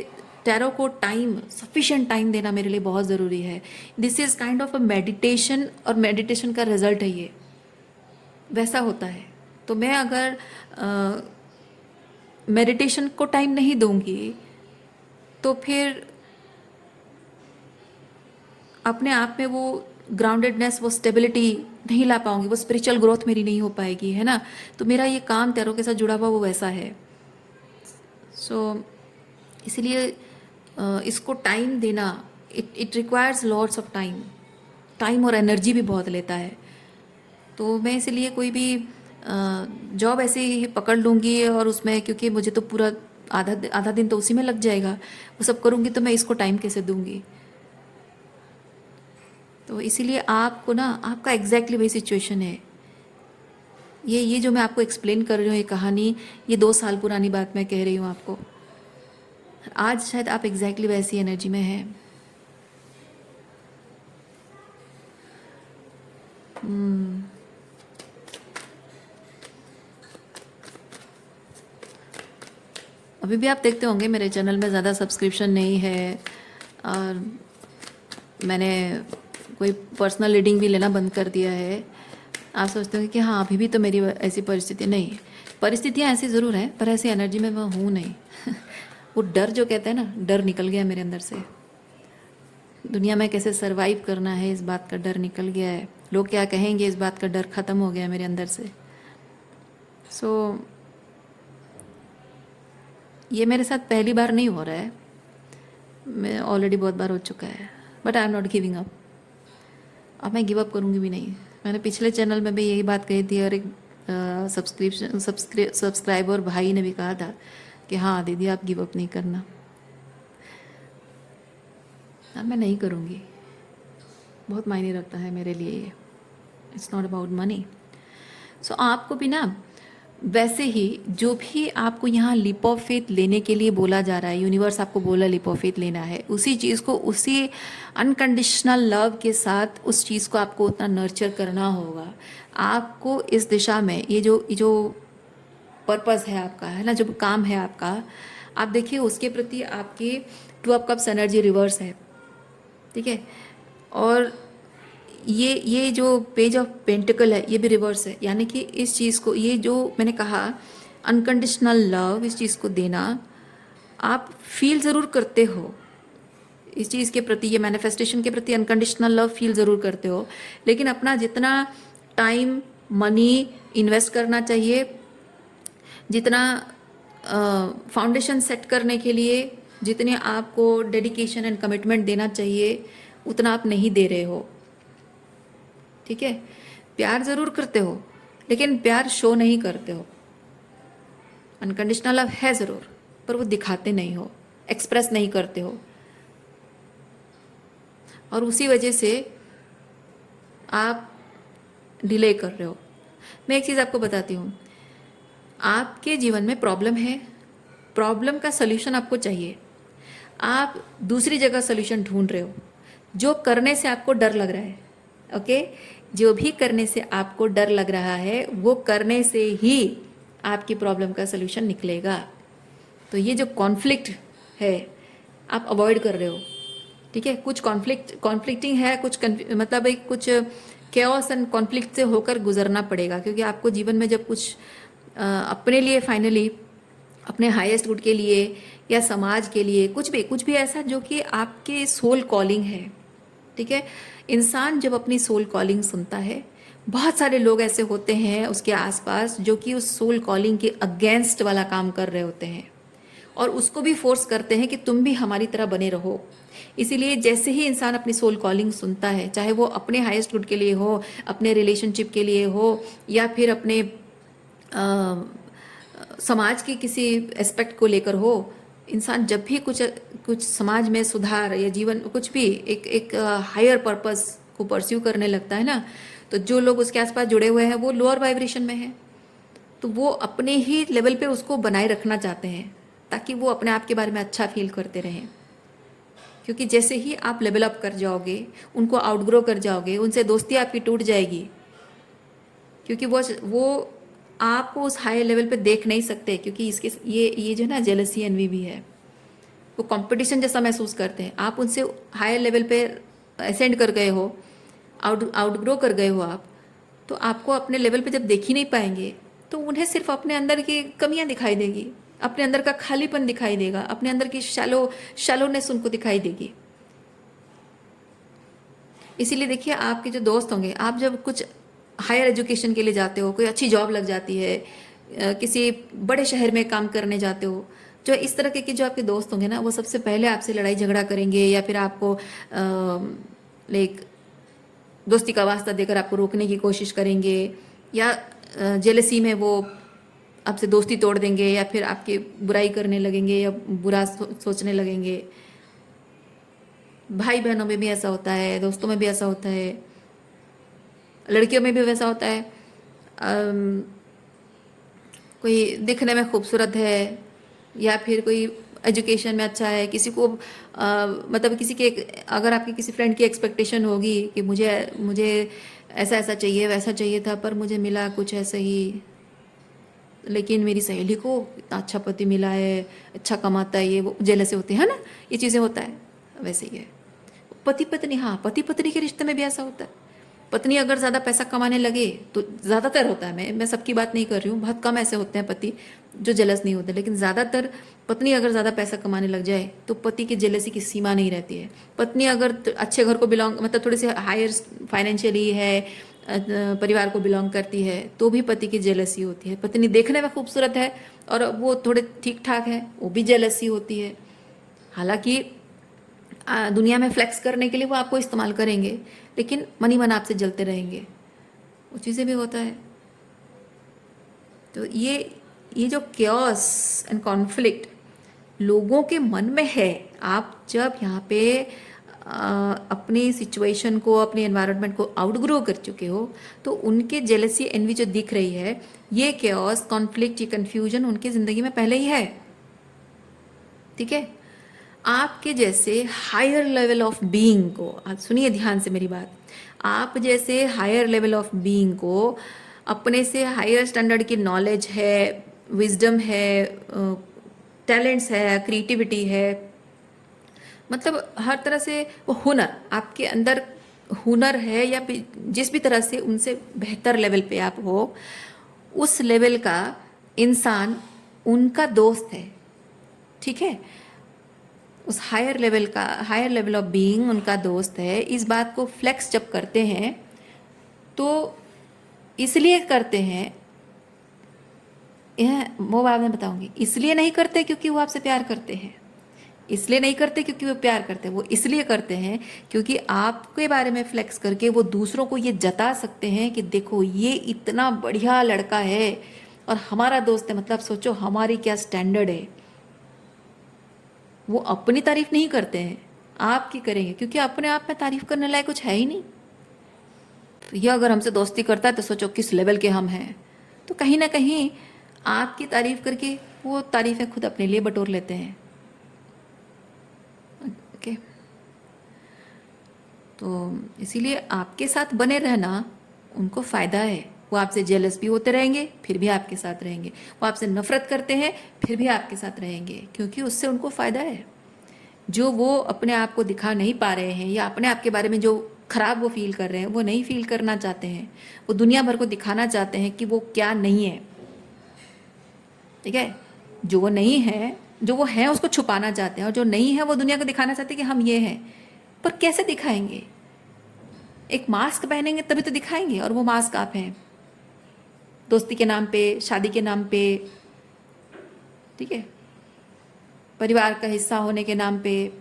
टैरो को टाइम, सफिशिएंट टाइम देना मेरे लिए बहुत ज़रूरी है। This is kind of a meditation, और मेडिटेशन का रिजल्ट है ये, वैसा होता है। तो मैं अगर मेडिटेशन को टाइम नहीं दूंगी तो फिर अपने आप में वो ग्राउंडेडनेस, वो स्टेबिलिटी नहीं ला पाऊंगी, वो स्पिरिचुअल ग्रोथ मेरी नहीं हो पाएगी, है ना। तो मेरा ये काम टैरो के साथ जुड़ा हुआ वो वैसा है। सो इसलिए इसको टाइम देना, it requires lots of time, time और एनर्जी भी बहुत लेता है। तो मैं इसलिए कोई भी जॉब ऐसे ही पकड़ लूँगी और उसमें, क्योंकि मुझे तो पूरा आधा आधा दिन तो उसी में लग जाएगा, वो सब करूँगी तो मैं इसको टाइम कैसे दूँगी। तो इसीलिए आपको ना, आपका एग्जैक्टली वही सिचुएशन है। ये जो मैं आपको एक्सप्लेन कर रही हूँ, ये कहानी, ये 2 साल पुरानी बात मैं कह रही हूँ आपको। आज शायद आप एग्जैक्टली वैसी एनर्जी में हैं। अभी भी आप देखते होंगे मेरे चैनल में ज़्यादा सब्सक्रिप्शन नहीं है, और मैंने कोई पर्सनल रीडिंग भी लेना बंद कर दिया है। आप सोचते होंगे कि हाँ अभी भी तो मेरी ऐसी परिस्थिति नहीं, परिस्थितियाँ ऐसी ज़रूर हैं पर ऐसी एनर्जी में मैं हूँ नहीं। वो डर जो कहते हैं ना, डर निकल गया मेरे अंदर से। दुनिया में कैसे सरवाइव करना है इस बात का डर निकल गया है, लोग क्या कहेंगे इस बात का डर ख़त्म हो गया मेरे अंदर से। सो ये मेरे साथ पहली बार नहीं हो रहा है, मैं ऑलरेडी बहुत बार हो चुका है, but I am not giving up. अब मैं गिव अप करूँगी भी नहीं। मैंने पिछले चैनल में भी यही बात कही थी, और एक सब्सक्राइबर भाई ने भी कहा था कि हाँ दीदी आप गिव अप नहीं करना। अब मैं नहीं करूँगी, बहुत मायने रखता है मेरे लिए ये। It's not about money. So आपको भी ना, वैसे ही जो भी आपको यहाँ लीप ऑफ फेथ लेने के लिए बोला जा रहा है, यूनिवर्स आपको बोला लीप ऑफ फेथ लेना है, उसी चीज़ को, उसी अनकंडीशनल लव के साथ उस चीज़ को आपको उतना नर्चर करना होगा। आपको इस दिशा में, ये जो पर्पस है आपका, है ना, जो काम है आपका, आप देखिए उसके प्रति आपकी 2 कप्स एनर्जी रिवर्स है, ठीक है। और ये जो पेज ऑफ पेंटिकल है ये भी रिवर्स है, यानी कि इस चीज़ को, ये जो मैंने कहा अनकंडीशनल लव, इस चीज़ को देना, आप फील ज़रूर करते हो इस चीज़ के प्रति, ये मैनिफेस्टेशन के प्रति अनकंडीशनल लव फील ज़रूर करते हो, लेकिन अपना जितना टाइम मनी इन्वेस्ट करना चाहिए, जितना फाउंडेशन सेट करने के लिए जितने आपको डेडिकेशन एंड कमिटमेंट देना चाहिए, उतना आप नहीं दे रहे हो, ठीक है। प्यार ज़रूर करते हो लेकिन प्यार शो नहीं करते हो। अनकंडीशनल लव है ज़रूर, पर वो दिखाते नहीं हो, एक्सप्रेस नहीं करते हो, और उसी वजह से आप डिले कर रहे हो। मैं एक चीज़ आपको बताती हूँ, आपके जीवन में प्रॉब्लम है, प्रॉब्लम का सल्यूशन आपको चाहिए, आप दूसरी जगह सल्यूशन ढूंढ रहे हो, जो करने से आपको डर लग रहा है, ओके। जो भी करने से आपको डर लग रहा है वो करने से ही आपकी प्रॉब्लम का सल्यूशन निकलेगा। तो ये जो कॉन्फ्लिक्ट है आप अवॉइड कर रहे हो, ठीक है। कुछ कॉन्फ्लिक्टिंग है, कुछ मतलब एक कुछ केओस एंड कॉन्फ्लिक्ट से होकर गुजरना पड़ेगा, क्योंकि आपको जीवन में जब कुछ अपने लिए फाइनली, अपने हाईएस्ट गुड के लिए या समाज के लिए, कुछ भी ऐसा जो कि आपके सोल कॉलिंग है। ठीक है, इंसान जब अपनी सोल कॉलिंग सुनता है, बहुत सारे लोग ऐसे होते हैं उसके आसपास जो कि उस सोल कॉलिंग के अगेंस्ट वाला काम कर रहे होते हैं और उसको भी फोर्स करते हैं कि तुम भी हमारी तरह बने रहो। इसीलिए जैसे ही इंसान अपनी सोल कॉलिंग सुनता है, चाहे वो अपने हाईएस्ट गुड के लिए हो, अपने रिलेशनशिप के लिए हो, या फिर अपने समाज के किसी एस्पेक्ट को लेकर हो, इंसान जब भी कुछ कुछ समाज में सुधार या जीवन कुछ भी एक एक हायर पर्पस को परस्यू करने लगता है ना, तो जो लोग उसके आसपास जुड़े हुए हैं वो लोअर वाइब्रेशन में है, तो वो अपने ही लेवल पे उसको बनाए रखना चाहते हैं ताकि वो अपने आप के बारे में अच्छा फील करते रहें। क्योंकि जैसे ही आप लेवल अप कर जाओगे, उनको आउटग्रो कर जाओगे, उनसे दोस्ती आपकी टूट जाएगी, क्योंकि वो आपको उस हाई लेवल पे देख नहीं सकते, क्योंकि इसके ये जो है ना जेलसी एनवी भी है, वो कंपटीशन जैसा महसूस करते हैं। आप उनसे हायर लेवल पे असेंड कर गए हो, आउटग्रो कर गए हो आप, तो आपको अपने लेवल पे जब देख ही नहीं पाएंगे तो उन्हें सिर्फ अपने अंदर की कमियां दिखाई देगी, अपने अंदर का खालीपन दिखाई देगा, अपने अंदर की शैलोनेस उनको दिखाई देगी। इसीलिए देखिए, आपके जो दोस्त होंगे, आप जब कुछ हायर एजुकेशन के लिए जाते हो, कोई अच्छी जॉब लग जाती है, किसी बड़े शहर में काम करने जाते हो, जो इस तरह के जो आपके दोस्त होंगे ना, वो सबसे पहले आपसे लड़ाई झगड़ा करेंगे या फिर आपको लाइक दोस्ती का वास्ता देकर आपको रोकने की कोशिश करेंगे, या जेलसी में वो आपसे दोस्ती तोड़ देंगे, या फिर आपकी बुराई करने लगेंगे या बुरा सोचने लगेंगे। भाई बहनों में भी ऐसा होता है, दोस्तों में भी ऐसा होता है, लड़कियों में भी वैसा होता है। कोई दिखने में खूबसूरत है या फिर कोई एजुकेशन में अच्छा है, किसी को मतलब किसी के, अगर आपकी किसी फ्रेंड की एक्सपेक्टेशन होगी कि मुझे मुझे ऐसा ऐसा चाहिए, वैसा चाहिए था, पर मुझे मिला कुछ ऐसा ही, लेकिन मेरी सहेली को इतना अच्छा पति मिला है, अच्छा कमाता है, ये वो जेलसी होती है ना, ये चीज़ें होता है। वैसे ही है पति पत्नी, हाँ पति पत्नी के रिश्ते में भी ऐसा होता है। पत्नी अगर ज़्यादा पैसा कमाने लगे, तो ज़्यादातर होता है, मैं सबकी बात नहीं कर रही हूँ, बहुत कम ऐसे होते हैं पति जो जेलस नहीं होते, लेकिन ज़्यादातर पत्नी अगर ज़्यादा पैसा कमाने लग जाए तो पति की जेलसी की सीमा नहीं रहती है। पत्नी अगर अच्छे घर को बिलोंग, मतलब थोड़ी सी हायर फाइनेंशियली है, परिवार को बिलोंग करती है, तो भी पति की जेलसी होती है। पत्नी देखने में खूबसूरत है और वो थोड़े ठीक ठाक है, वो भी जेलसी होती है। हालांकि दुनिया में फ्लेक्स करने के लिए वो आपको इस्तेमाल करेंगे, लेकिन मन ही मन आपसे जलते रहेंगे, वो चीज़ें भी होता है। तो ये जो क्योस एंड कॉन्फ्लिक्ट लोगों के मन में है, आप जब यहाँ पे अपनी सिचुएशन को, अपने एनवायरनमेंट को आउटग्रो कर चुके हो, तो उनके जेलसी एनवी जो दिख रही है, ये क्योस कॉन्फ्लिक्ट, ये कन्फ्यूजन उनकी ज़िंदगी में पहले ही है। ठीक है, आपके जैसे हायर लेवल ऑफ बीइंग को, आप सुनिए ध्यान से मेरी बात, आप जैसे हायर लेवल ऑफ बीइंग को अपने से हायर स्टैंडर्ड की नॉलेज है, विजडम है, टैलेंट्स है, क्रिएटिविटी है, मतलब हर तरह से वो हुनर आपके अंदर हुनर है, या जिस भी तरह से उनसे बेहतर लेवल पे आप हो, उस लेवल का इंसान उनका दोस्त है। ठीक है, उस हायर लेवल ऑफ बीइंग उनका दोस्त है। इस बात को फ्लेक्स जब करते हैं तो इसलिए करते हैं, यह वो बाद में बताऊंगी, इसलिए नहीं करते क्योंकि वो आपसे प्यार करते हैं, इसलिए नहीं करते क्योंकि वो प्यार करते हैं, वो इसलिए करते हैं क्योंकि आपके बारे में फ्लेक्स करके वो दूसरों को ये जता सकते हैं कि देखो ये इतना बढ़िया लड़का है और हमारा दोस्त है, मतलब सोचो हमारी क्या स्टैंडर्ड है। वो अपनी तारीफ नहीं करते हैं, आपकी करेंगे, क्योंकि अपने आप में तारीफ करने लायक कुछ है ही नहीं। तो ये अगर हमसे दोस्ती करता है तो सोचो किस लेवल के हम हैं। तो कहीं ना कहीं आपकी तारीफ करके वो तारीफें खुद अपने लिए बटोर लेते हैं। ओके, तो इसीलिए आपके साथ बने रहना उनको फ़ायदा है। वो आपसे जेलस भी होते रहेंगे, फिर भी आपके साथ रहेंगे। वो आपसे नफरत करते हैं, फिर भी आपके साथ रहेंगे, क्योंकि उससे उनको फ़ायदा है। जो वो अपने आप को दिखा नहीं पा रहे हैं, या अपने आप के बारे में जो खराब वो फील कर रहे हैं, वो नहीं फील करना चाहते हैं। वो दुनिया भर को दिखाना चाहते हैं कि वो क्या नहीं है। ठीक है। जो वो नहीं है, जो वो है उसको छुपाना चाहते हैं, और जो नहीं है वो दुनिया को दिखाना चाहते हैं कि हम ये हैं। पर कैसे दिखाएंगे? एक मास्क पहनेंगे तभी तो दिखाएंगे, और वो मास्क आप हैं, दोस्ती के नाम पे, शादी के नाम पे, ठीक है, परिवार का हिस्सा होने के नाम पे।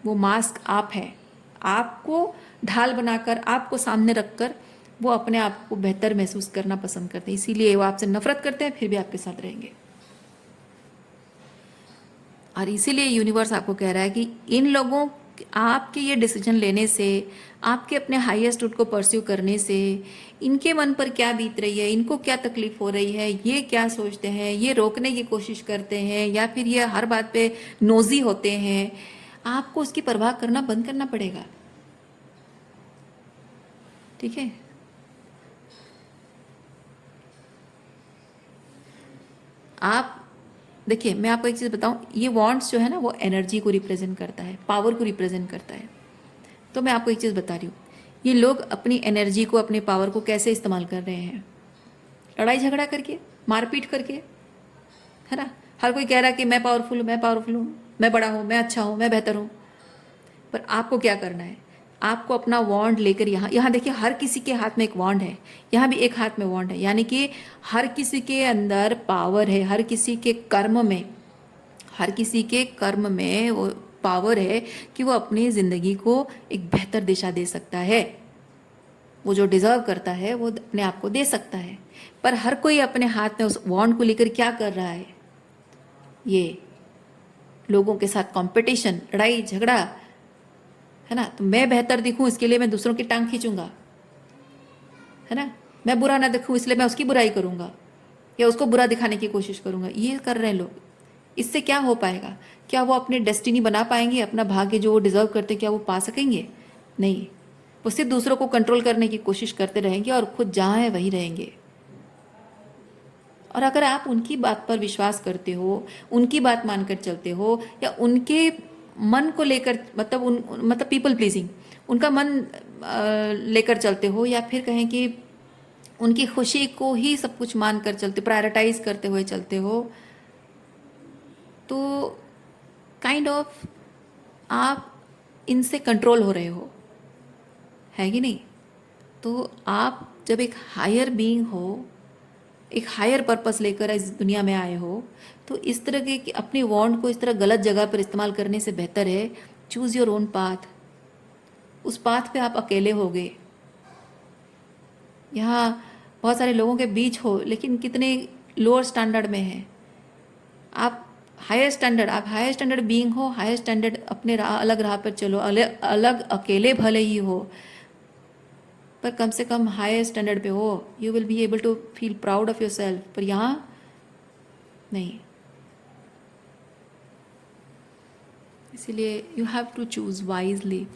वो मास्क आप हैं। आपको ढाल बनाकर, आपको सामने रखकर वो अपने आप को बेहतर महसूस करना पसंद करते हैं, इसीलिए वो आपसे नफरत करते हैं, फिर भी आपके साथ रहेंगे। और इसीलिए यूनिवर्स आपको कह रहा है कि इन लोगों, आपके ये डिसीजन लेने से, आपके अपने हाईएस्ट रूट को परस्यू करने से, इनके मन पर क्या बीत रही है, इनको क्या तकलीफ हो रही है, ये क्या सोचते हैं, ये रोकने की कोशिश करते हैं, या फिर ये हर बात पे नोजी होते हैं, आपको उसकी परवाह करना बंद करना पड़ेगा। ठीक है। आप देखिए, मैं आपको एक चीज़ बताऊं, ये वॉन्ट्स जो है ना, वो एनर्जी को रिप्रेजेंट करता है, पावर को रिप्रेजेंट करता है। तो मैं आपको एक चीज़ बता रही हूँ, ये लोग अपनी एनर्जी को, अपने पावर को कैसे इस्तेमाल कर रहे हैं? लड़ाई झगड़ा करके, मारपीट करके, है ना। हर कोई कह रहा है कि मैं पावरफुल हूँ, मैं पावरफुल हूँ, मैं बड़ा हूँ, मैं अच्छा हूँ, मैं बेहतर हूँ। पर आपको क्या करना है? आपको अपना वॉन्ड लेकर, यहाँ देखिए, हर किसी के हाथ में एक वॉन्ड है, यहाँ भी एक हाथ में वॉन्ड है, यानी कि हर किसी के अंदर पावर है, हर किसी के कर्म में, हर किसी के कर्म में वो पावर है कि वो अपनी ज़िंदगी को एक बेहतर दिशा दे सकता है। वो जो डिज़र्व करता है वो अपने आप को दे सकता है। पर हर कोई अपने हाथ में उस वॉन्ड को लेकर क्या कर रहा है? ये लोगों के साथ कंपटीशन, लड़ाई झगड़ा, है ना। तो मैं बेहतर दिखूं इसके लिए मैं दूसरों की टांग खींचूंगा, है ना। मैं बुरा ना दिखूं इसलिए मैं उसकी बुराई करूंगा, या उसको बुरा दिखाने की कोशिश करूंगा। ये कर रहे हैं लोग। इससे क्या हो पाएगा? क्या वो अपने डेस्टिनी बना पाएंगे? अपना भाग्य जो वो डिजर्व करते, क्या वो पा सकेंगे? नहीं। वो सिर्फ दूसरों को कंट्रोल करने की कोशिश करते रहेंगे, और खुद जहाँ है वहीं रहेंगे। और अगर आप उनकी बात पर विश्वास करते हो, उनकी बात मानकर चलते हो, या उनके मन को लेकर, मतलब पीपल प्लीजिंग, उनका मन लेकर चलते हो, या फिर कहें कि उनकी खुशी को ही सब कुछ मानकर चलते, प्रायोरिटाइज करते हुए चलते हो, तो काइंड ऑफ आप इनसे कंट्रोल हो रहे हो, है कि नहीं? तो आप जब एक हायर बीइंग हो, एक हायर पर्पस लेकर इस दुनिया में आए हो, तो इस तरह के अपनी वॉन्ड को इस तरह गलत जगह पर इस्तेमाल करने से बेहतर है चूज़ योर ओन पाथ। उस पाथ पे आप अकेले होगे। यहाँ बहुत सारे लोगों के बीच हो, लेकिन कितने लोअर स्टैंडर्ड में हैं। आप हायर स्टैंडर्ड, आप हायर स्टैंडर्ड बीइंग हो, हायर स्टैंडर्ड अपने राह, अलग राह पर चलो, अलग अलग अकेले भले ही हो, पर कम से कम हायर स्टैंडर्ड पे हो। You will be able to feel proud of yourself. पर यहाँ नहीं। इसीलिए you have to choose wisely.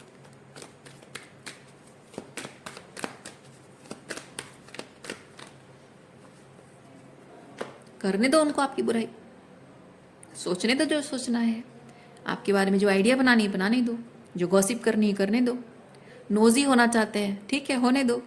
करने दो उनको आपकी बुराई, सोचने दो जो सोचना है, आपके बारे में जो आइडिया बनानी है बनाने दो, जो गॉसिप करनी है करने दो। नोजी होना चाहते हैं, ठीक है, होने दो।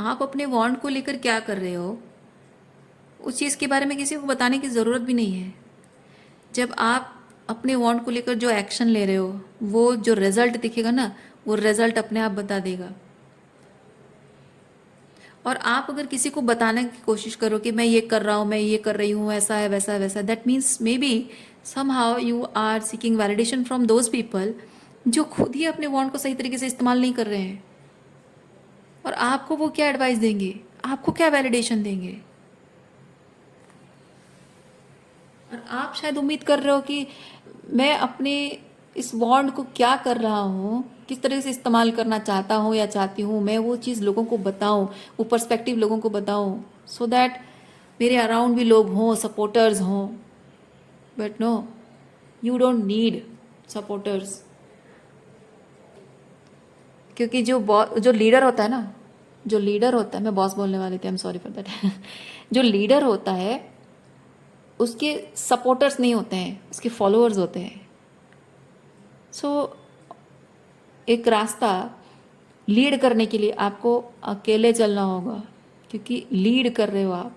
आप अपने वांट को लेकर क्या कर रहे हो, उस चीज़ के बारे में किसी को बताने की ज़रूरत भी नहीं है। जब आप अपने वांट को लेकर जो एक्शन ले रहे हो, वो जो रिजल्ट दिखेगा ना, वो रिजल्ट अपने आप बता देगा। और आप अगर किसी को बताने की कोशिश करो कि मैं ये कर रहा हूँ, मैं ये कर रही हूँ, ऐसा है वैसा है वैसा, that means maybe somehow you are seeking validation from those people जो खुद ही अपने वांट को सही तरीके से इस्तेमाल नहीं कर रहे हैं। और आपको वो क्या एडवाइस देंगे, आपको क्या वैलिडेशन देंगे? और आप शायद उम्मीद कर रहे हो कि मैं अपने इस बॉन्ड को क्या कर रहा हूँ, किस तरह से इस्तेमाल करना चाहता हूँ या चाहती हूँ, मैं वो चीज़ लोगों को बताऊँ, वो पर्सपेक्टिव लोगों को बताऊँ, सो दैट मेरे अराउंड भी लोग हों, सपोर्टर्स हों। But no, you don't need supporters. क्योंकि जो लीडर होता है ना, जो लीडर होता है, मैं बॉस बोलने वाली थी, I am sorry for that जो लीडर होता है उसके सपोर्टर्स नहीं होते हैं, उसके फॉलोअर्स होते हैं। सो एक रास्ता लीड करने के लिए आपको अकेले चलना होगा, क्योंकि लीड कर रहे हो आप,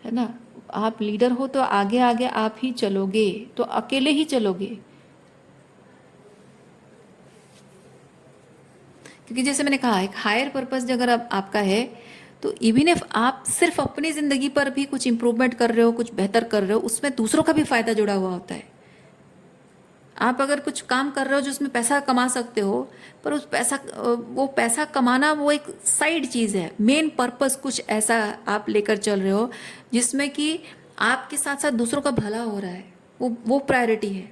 है ना। आप लीडर हो तो आगे आगे आप ही चलोगे, तो अकेले ही चलोगे। क्योंकि जैसे मैंने कहा, एक हायर पर्पस अगर आपका है, तो इवन इफ आप सिर्फ अपनी ज़िंदगी पर भी कुछ इंप्रूवमेंट कर रहे हो, कुछ बेहतर कर रहे हो, उसमें दूसरों का भी फायदा जुड़ा हुआ होता है। आप अगर कुछ काम कर रहे हो जिसमें पैसा कमा सकते हो, पर उस पैसा वो पैसा कमाना वो एक साइड चीज़ है। मेन पर्पस कुछ ऐसा आप लेकर चल रहे हो जिसमें कि आपके साथ साथ दूसरों का भला हो रहा है, वो प्रायोरिटी है।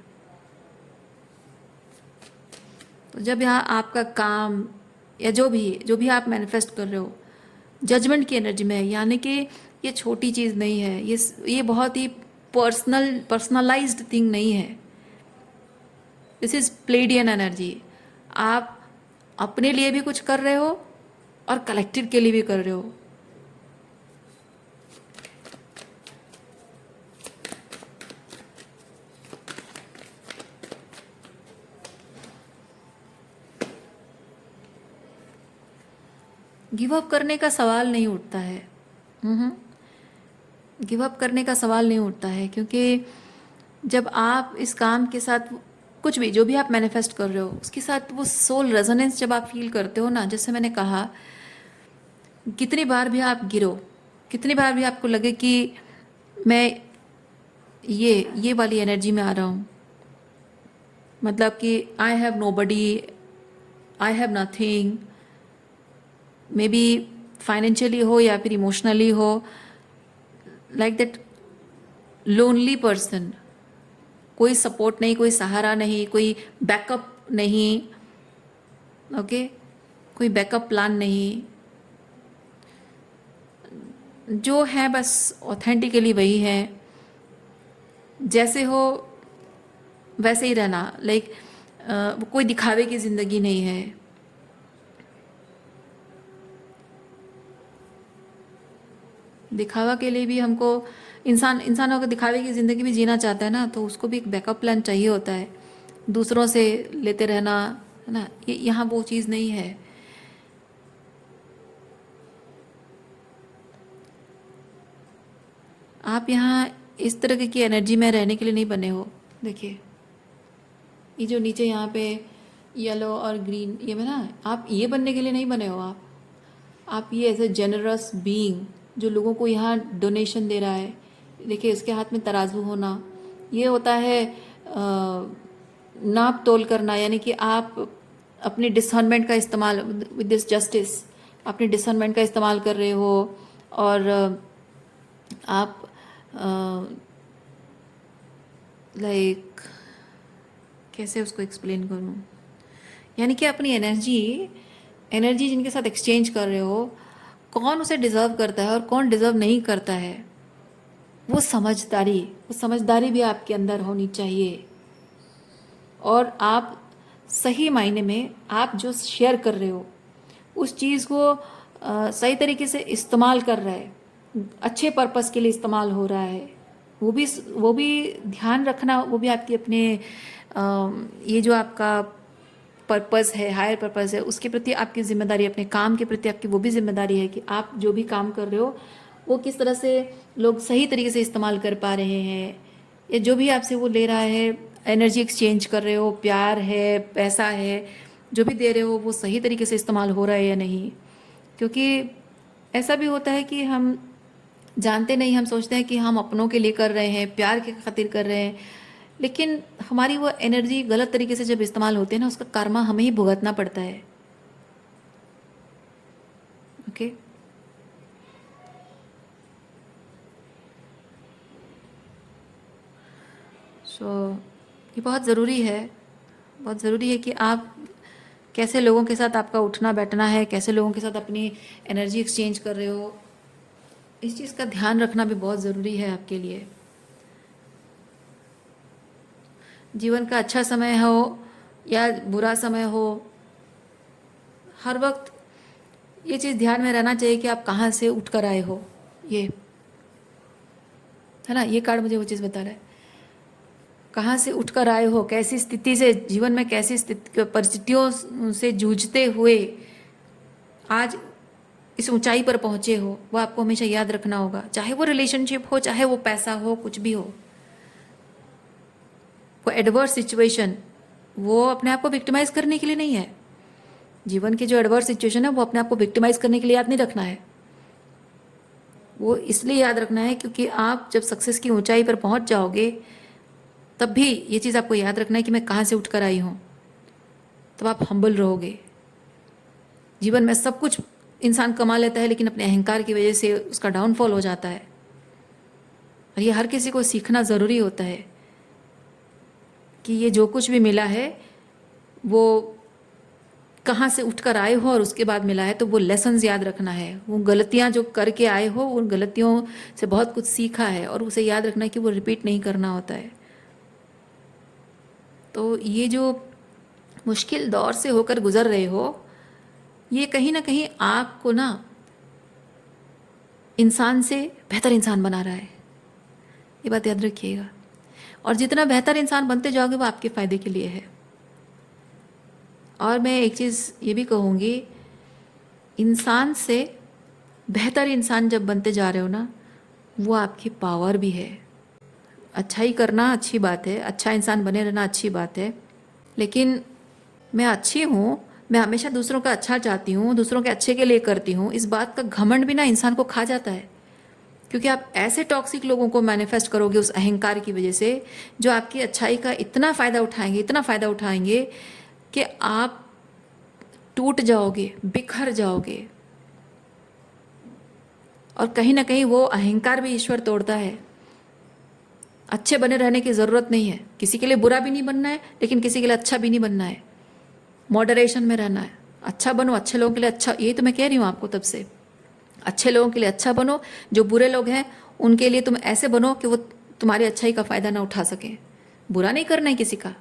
तो जब यहाँ आपका काम या जो भी आप मैनिफेस्ट कर रहे हो जजमेंट की एनर्जी में है, यानी कि ये छोटी चीज़ नहीं है, ये बहुत ही पर्सनलाइज्ड थिंग नहीं है। This is Pleiadian energy. आप अपने लिए भी कुछ कर रहे हो और कलेक्टिव के लिए भी कर रहे हो। गिव अप करने का सवाल नहीं उठता है। गिव अप करने का सवाल नहीं उठता है, क्योंकि जब आप इस काम के साथ कुछ भी जो भी आप मैनिफेस्ट कर रहे हो उसके साथ वो सोल रेजोनेंस जब आप फील करते हो ना, जैसे मैंने कहा, कितनी बार भी आप गिरो, कितनी बार भी आपको लगे कि मैं ये वाली एनर्जी में आ रहा हूँ, मतलब कि I have nobody, I have nothing, maybe financially हो या फिर इमोशनली हो, लाइक दैट लोनली पर्सन, कोई सपोर्ट नहीं, कोई सहारा नहीं, कोई बैकअप नहीं, ओके, कोई बैकअप प्लान नहीं, जो है बस ऑथेंटिकली वही है, जैसे हो वैसे ही रहना, लाइक कोई दिखावे की ज़िंदगी नहीं है। दिखावा के लिए भी हमको इंसान अगर दिखावे की ज़िंदगी भी जीना चाहता है ना, तो उसको भी एक बैकअप प्लान चाहिए होता है, दूसरों से लेते रहना, है ना। यहाँ वो चीज़ नहीं है। आप यहाँ इस तरह की एनर्जी में रहने के लिए नहीं बने हो। देखिए, ये जो नीचे यहाँ पे येलो और ग्रीन ये में ना, आप ये बनने के लिए नहीं बने हो। आप ये एज ए जेनरस बीइंग जो लोगों को यहाँ डोनेशन दे रहा है। देखिए, इसके हाथ में तराजू होना, ये होता है नाप तोल करना, यानी कि आप अपने डिसर्नमेंट का इस्तेमाल विद दिस जस्टिस, अपने डिसर्नमेंट का इस्तेमाल कर रहे हो, और आप लाइक कैसे उसको एक्सप्लेन करूँ, यानी कि अपनी एनर्जी जिनके साथ एक्सचेंज कर रहे हो, कौन उसे डिज़र्व करता है और कौन डिज़र्व नहीं करता है, वो समझदारी भी आपके अंदर होनी चाहिए। और आप सही मायने में आप जो शेयर कर रहे हो उस चीज़ को सही तरीके से इस्तेमाल कर रहा है, अच्छे पर्पस के लिए इस्तेमाल हो रहा है, वो भी ध्यान रखना, वो भी आपकी अपने ये जो आपका पर्पस है, हायर पर्पस है, उसके प्रति आपकी जिम्मेदारी, अपने काम के प्रति आपकी वो भी जिम्मेदारी है कि आप जो भी काम कर रहे हो वो किस तरह से लोग सही तरीके से इस्तेमाल कर पा रहे हैं, या जो भी आपसे वो ले रहा है, एनर्जी एक्सचेंज कर रहे हो, प्यार है, पैसा है, जो भी दे रहे हो वो सही तरीके से इस्तेमाल हो रहा है या नहीं। क्योंकि ऐसा भी होता है कि हम जानते नहीं, हम सोचते हैं कि हम अपनों के लिए कर रहे हैं, प्यार के खातिर कर रहे हैं, लेकिन हमारी वो एनर्जी गलत तरीके से जब इस्तेमाल होती है ना, उसका कर्मा हमें ही भुगतना पड़ता है। ओके, सो ये बहुत ज़रूरी है कि आप कैसे लोगों के साथ आपका उठना बैठना है, कैसे लोगों के साथ अपनी एनर्जी एक्सचेंज कर रहे हो, इस चीज़ का ध्यान रखना भी बहुत ज़रूरी है आपके लिए। जीवन का अच्छा समय हो या बुरा समय हो, हर वक्त ये चीज़ ध्यान में रहना चाहिए कि आप कहाँ से उठ कर आए हो। ये है ना। ये कार्ड मुझे वो चीज़ बता रहा है, कहाँ से उठकर आए हो, कैसी स्थिति से, जीवन में कैसी स्थिति परिस्थितियों से जूझते हुए आज इस ऊंचाई पर पहुंचे हो, वो आपको हमेशा याद रखना होगा। चाहे वो रिलेशनशिप हो, चाहे वो पैसा हो, कुछ भी हो, वो एडवर्स सिचुएशन वो अपने आप को विक्टिमाइज करने के लिए नहीं है। जीवन की जो एडवर्स सिचुएशन है वो अपने आप को विक्टिमाइज करने के लिए याद नहीं रखना है, वो इसलिए याद रखना है क्योंकि आप जब सक्सेस की ऊंचाई पर पहुंच जाओगे तब भी ये चीज़ आपको याद रखना है कि मैं कहाँ से उठकर आई हूँ। तब आप हम्बल रहोगे। जीवन में सब कुछ इंसान कमा लेता है लेकिन अपने अहंकार की वजह से उसका डाउनफॉल हो जाता है, और ये हर किसी को सीखना ज़रूरी होता है कि ये जो कुछ भी मिला है वो कहाँ से उठकर आए हो और उसके बाद मिला है, तो वो लेसन्स याद रखना है। वो गलतियाँ जो करके आए हो उन गलतियों से बहुत कुछ सीखा है और उसे याद रखना है कि वो रिपीट नहीं करना होता है। तो ये जो मुश्किल दौर से होकर गुजर रहे हो, ये कहीं ना कहीं आपको ना इंसान से बेहतर इंसान बना रहा है, ये बात याद रखिएगा। और जितना बेहतर इंसान बनते जाओगे वो आपके फ़ायदे के लिए है। और मैं एक चीज़ ये भी कहूँगी, इंसान से बेहतर इंसान जब बनते जा रहे हो ना, वो आपकी पावर भी है। अच्छाई करना अच्छी बात है, अच्छा इंसान बने रहना अच्छी बात है, लेकिन मैं अच्छी हूँ, मैं हमेशा दूसरों का अच्छा चाहती हूँ, दूसरों के अच्छे के लिए करती हूँ, इस बात का घमंड भी ना इंसान को खा जाता है। क्योंकि आप ऐसे टॉक्सिक लोगों को मैनिफेस्ट करोगे उस अहंकार की वजह से, जो आपकी अच्छाई का इतना फ़ायदा उठाएंगे, इतना फ़ायदा उठाएंगे कि आप टूट जाओगे, बिखर जाओगे। और कहीं ना कहीं वो अहंकार भी ईश्वर तोड़ता है। अच्छे बने रहने की ज़रूरत नहीं है, किसी के लिए बुरा भी नहीं बनना है लेकिन किसी के लिए अच्छा भी नहीं बनना है, मॉडरेशन में रहना है। अच्छा बनो, अच्छे लोगों के लिए अच्छा, यही तो मैं कह रही हूँ आपको तब से, अच्छे लोगों के लिए अच्छा बनो, जो बुरे लोग हैं उनके लिए तुम ऐसे बनो कि वो तुम्हारी अच्छाई का फ़ायदा ना उठा सकें। बुरा नहीं करना है किसी का,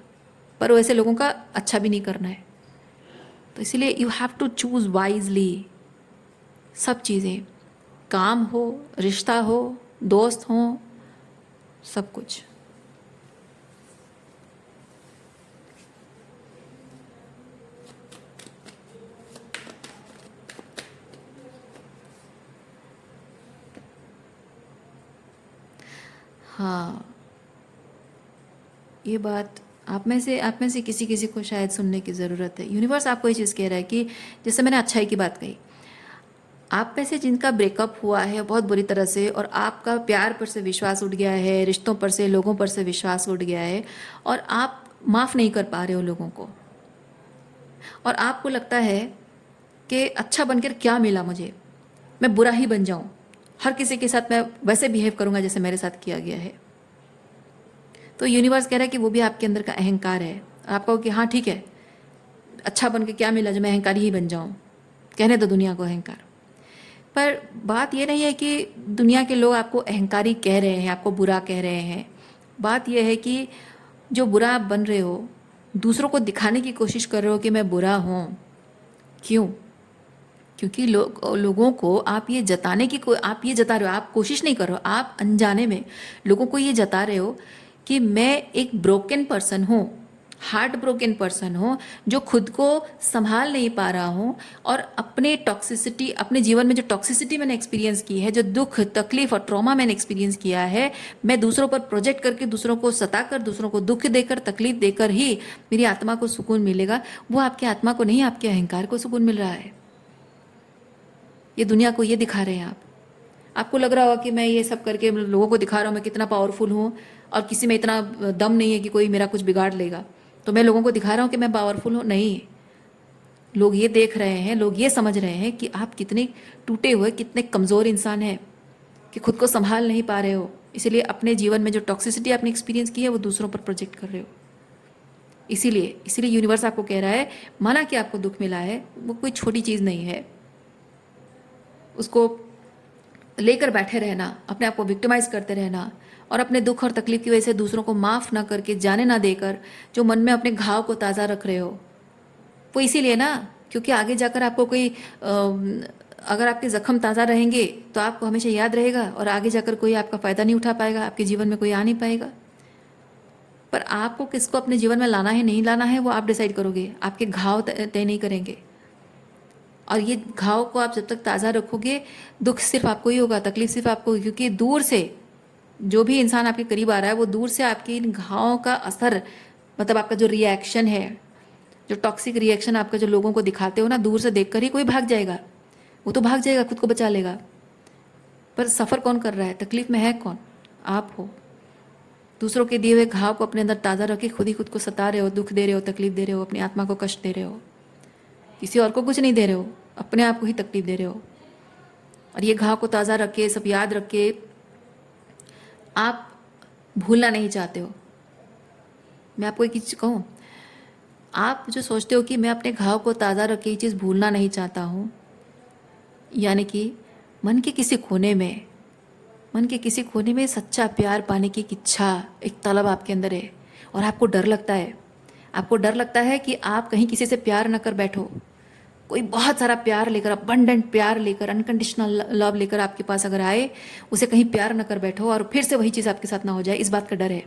पर वैसे लोगों का अच्छा भी नहीं करना है। तो इसलिए you have to choose wisely. सब चीज़ें, काम हो, रिश्ता हो, दोस्त हो, सब कुछ। हाँ, ये बात आप में से किसी किसी को शायद सुनने की ज़रूरत है। यूनिवर्स आपको ये चीज़ कह रहा है कि जैसे मैंने अच्छाई की बात कही, आप में से जिनका ब्रेकअप हुआ है बहुत बुरी तरह से, और आपका प्यार पर से विश्वास उठ गया है, रिश्तों पर से, लोगों पर से विश्वास उठ गया है, और आप माफ़ नहीं कर पा रहे हो लोगों को, और आपको लगता है कि अच्छा बनकर क्या मिला मुझे, मैं बुरा ही बन जाऊं, हर किसी के साथ मैं वैसे बिहेव करूंगा जैसे मेरे साथ किया गया है। तो यूनिवर्स कह रहा है कि वो भी आपके अंदर का अहंकार है। आप कहो कि हाँ ठीक है, अच्छा बन के क्या मिला जो मैं अहंकारी ही बन जाऊं, कहने दो दुनिया को अहंकार। पर बात ये नहीं है कि दुनिया के लोग आपको अहंकारी कह रहे हैं, आपको बुरा कह रहे हैं। बात यह है कि जो बुरा आप बन रहे हो, दूसरों को दिखाने की कोशिश कर रहे हो कि मैं बुरा हूँ। क्यों? क्योंकि लोगों को आप ये जताने की आप ये जता रहे हो, आप कोशिश नहीं कर रहे हो, आप अनजाने में लोगों को ये जता रहे हो कि मैं एक ब्रोकन पर्सन हूँ, हार्ट ब्रोकन पर्सन हूँ, जो खुद को संभाल नहीं पा रहा हूँ, और अपने टॉक्सिसिटी, अपने जीवन में जो टॉक्सिसिटी मैंने एक्सपीरियंस की है, जो दुख, तकलीफ और ट्रॉमा मैंने एक्सपीरियंस किया है, मैं दूसरों पर प्रोजेक्ट करके, दूसरों को सताकर, दूसरों को दुख देकर, तकलीफ देकर ही मेरी आत्मा को सुकून मिलेगा। वो आपकी आत्मा को नहीं, आपके अहंकार को सुकून मिल रहा है। ये दुनिया को ये दिखा रहे हैं आप। आपको लग रहा होगा कि मैं ये सब करके लोगों को दिखा रहा हूँ मैं कितना पावरफुल हूँ, और किसी में इतना दम नहीं है कि कोई मेरा कुछ बिगाड़ लेगा, तो मैं लोगों को दिखा रहा हूँ कि मैं पावरफुल हूँ। नहीं, लोग ये देख रहे हैं, लोग ये समझ रहे हैं कि आप कितने टूटे हुए, कितने कमज़ोर इंसान हैं, कि खुद को संभाल नहीं पा रहे हो, इसीलिए अपने जीवन में जो टॉक्सिसिटी आपने एक्सपीरियंस की है वो दूसरों पर प्रोजेक्ट कर रहे हो। इसीलिए यूनिवर्स आपको कह रहा है, माना कि आपको दुख मिला है, वो कोई छोटी चीज़ नहीं है, उसको लेकर बैठे रहना, अपने आप को विक्टिमाइज करते रहना, और अपने दुख और तकलीफ की वजह से दूसरों को माफ़ ना करके, जाने ना देकर, जो मन में अपने घाव को ताज़ा रख रहे हो, वो इसीलिए ना, क्योंकि आगे जाकर आपको कोई अगर आपके ज़ख्म ताज़ा रहेंगे तो आपको हमेशा याद रहेगा और आगे जाकर कोई आपका फ़ायदा नहीं उठा पाएगा, आपके जीवन में कोई आ नहीं पाएगा। पर आपको किसको अपने जीवन में लाना है नहीं लाना है वो आप डिसाइड करोगे, आपके घाव तय नहीं करेंगे। और ये घाव को आप जब तक ताज़ा रखोगे, दुख सिर्फ आपको ही होगा, तकलीफ सिर्फ आपको होगी, क्योंकि दूर से जो भी इंसान आपके करीब आ रहा है वो दूर से आपके इन घावों का असर, मतलब आपका जो रिएक्शन है, जो टॉक्सिक रिएक्शन आपका जो लोगों को दिखाते हो ना, दूर से देखकर ही कोई भाग जाएगा, वो तो भाग जाएगा, खुद को बचा लेगा। पर सफ़र कौन कर रहा है, तकलीफ में है कौन, आप हो। दूसरों के दिए हुए घाव को अपने अंदर ताज़ा रख के खुद ही खुद को सता रहे हो, दुख दे रहे हो, तकलीफ दे रहे हो, अपनी आत्मा को कष्ट दे रहे हो। किसी और को कुछ नहीं दे रहे हो, अपने आप को ही तकलीफ दे रहे हो। और ये घाव को ताज़ा रख के, सब याद रख के आप भूलना नहीं चाहते हो। मैं आपको एक चीज़ कहूँ, आप जो सोचते हो कि मैं अपने घाव को ताज़ा रख के ये चीज़ भूलना नहीं चाहता हूँ, यानी कि मन के किसी कोने में, मन के किसी कोने में सच्चा प्यार पाने की एक इच्छा, एक तलब आपके अंदर है, और आपको डर लगता है, आपको डर लगता है कि आप कहीं किसी से प्यार न कर बैठो, कोई बहुत सारा प्यार लेकर, अबंडेंट प्यार लेकर, अनकंडीशनल लव लेकर आपके पास अगर आए, उसे कहीं प्यार न कर बैठो और फिर से वही चीज़ आपके साथ ना हो जाए, इस बात का डर है।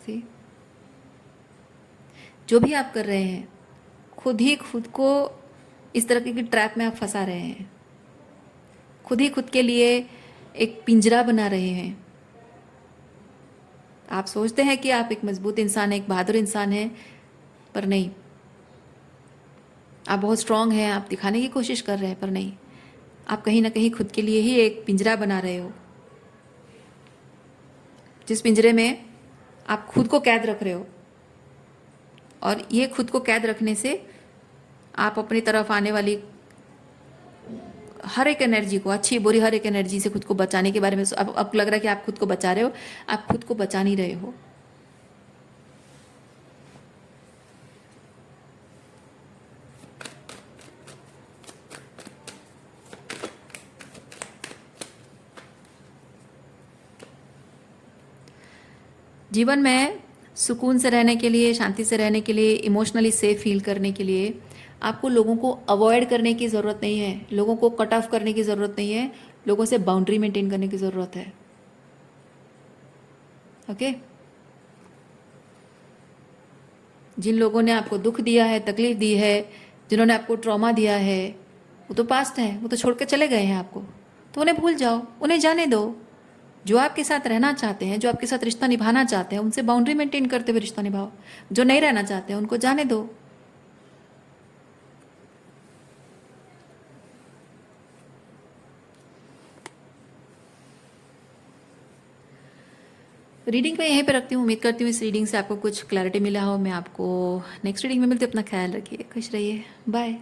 See? जो भी आप कर रहे हैं, खुद ही खुद को इस तरह की ट्रैप में आप फंसा रहे हैं, खुद ही खुद के लिए एक पिंजरा बना रहे हैं। आप सोचते हैं कि आप एक मजबूत इंसान हैं, एक बहादुर इंसान हैं, पर नहीं। आप बहुत स्ट्रांग हैं, आप दिखाने की कोशिश कर रहे हैं, पर नहीं। आप कहीं ना कहीं खुद के लिए ही एक पिंजरा बना रहे हो, जिस पिंजरे में आप खुद को कैद रख रहे हो। और ये खुद को कैद रखने से आप अपनी तरफ आने वाली हर एक एनर्जी को, अच्छी बुरी हर एक एनर्जी से खुद को बचाने के बारे में अब लग रहा है कि आप खुद को बचा रहे हो, आप खुद को बचा नहीं रहे हो। जीवन में सुकून से रहने के लिए, शांति से रहने के लिए, इमोशनली सेफ फील करने के लिए आपको लोगों को अवॉइड करने की ज़रूरत नहीं है, लोगों को कट ऑफ करने की ज़रूरत नहीं है, लोगों से बाउंड्री मेंटेन करने की ज़रूरत है। ओके? जिन लोगों ने आपको दुख दिया है, तकलीफ दी है, जिन्होंने आपको ट्रॉमा दिया है, वो तो पास्ट है, वो तो छोड़ के चले गए हैं आपको, तो उन्हें भूल जाओ, उन्हें जाने दो। जो आपके साथ रहना चाहते हैं, जो आपके साथ रिश्ता निभाना चाहते हैं, उनसे बाउंड्री मेंटेन करते हुए रिश्ता निभाओ। जो नहीं रहना चाहते हैं उनको जाने दो। रीडिंग मैं यहीं पे रखती हूँ। उम्मीद करती हूँ इस रीडिंग से आपको कुछ क्लैरिटी मिला हो। मैं आपको नेक्स्ट रीडिंग में मिलती हूँ। अपना ख्याल रखिए, खुश रहिए, बाय।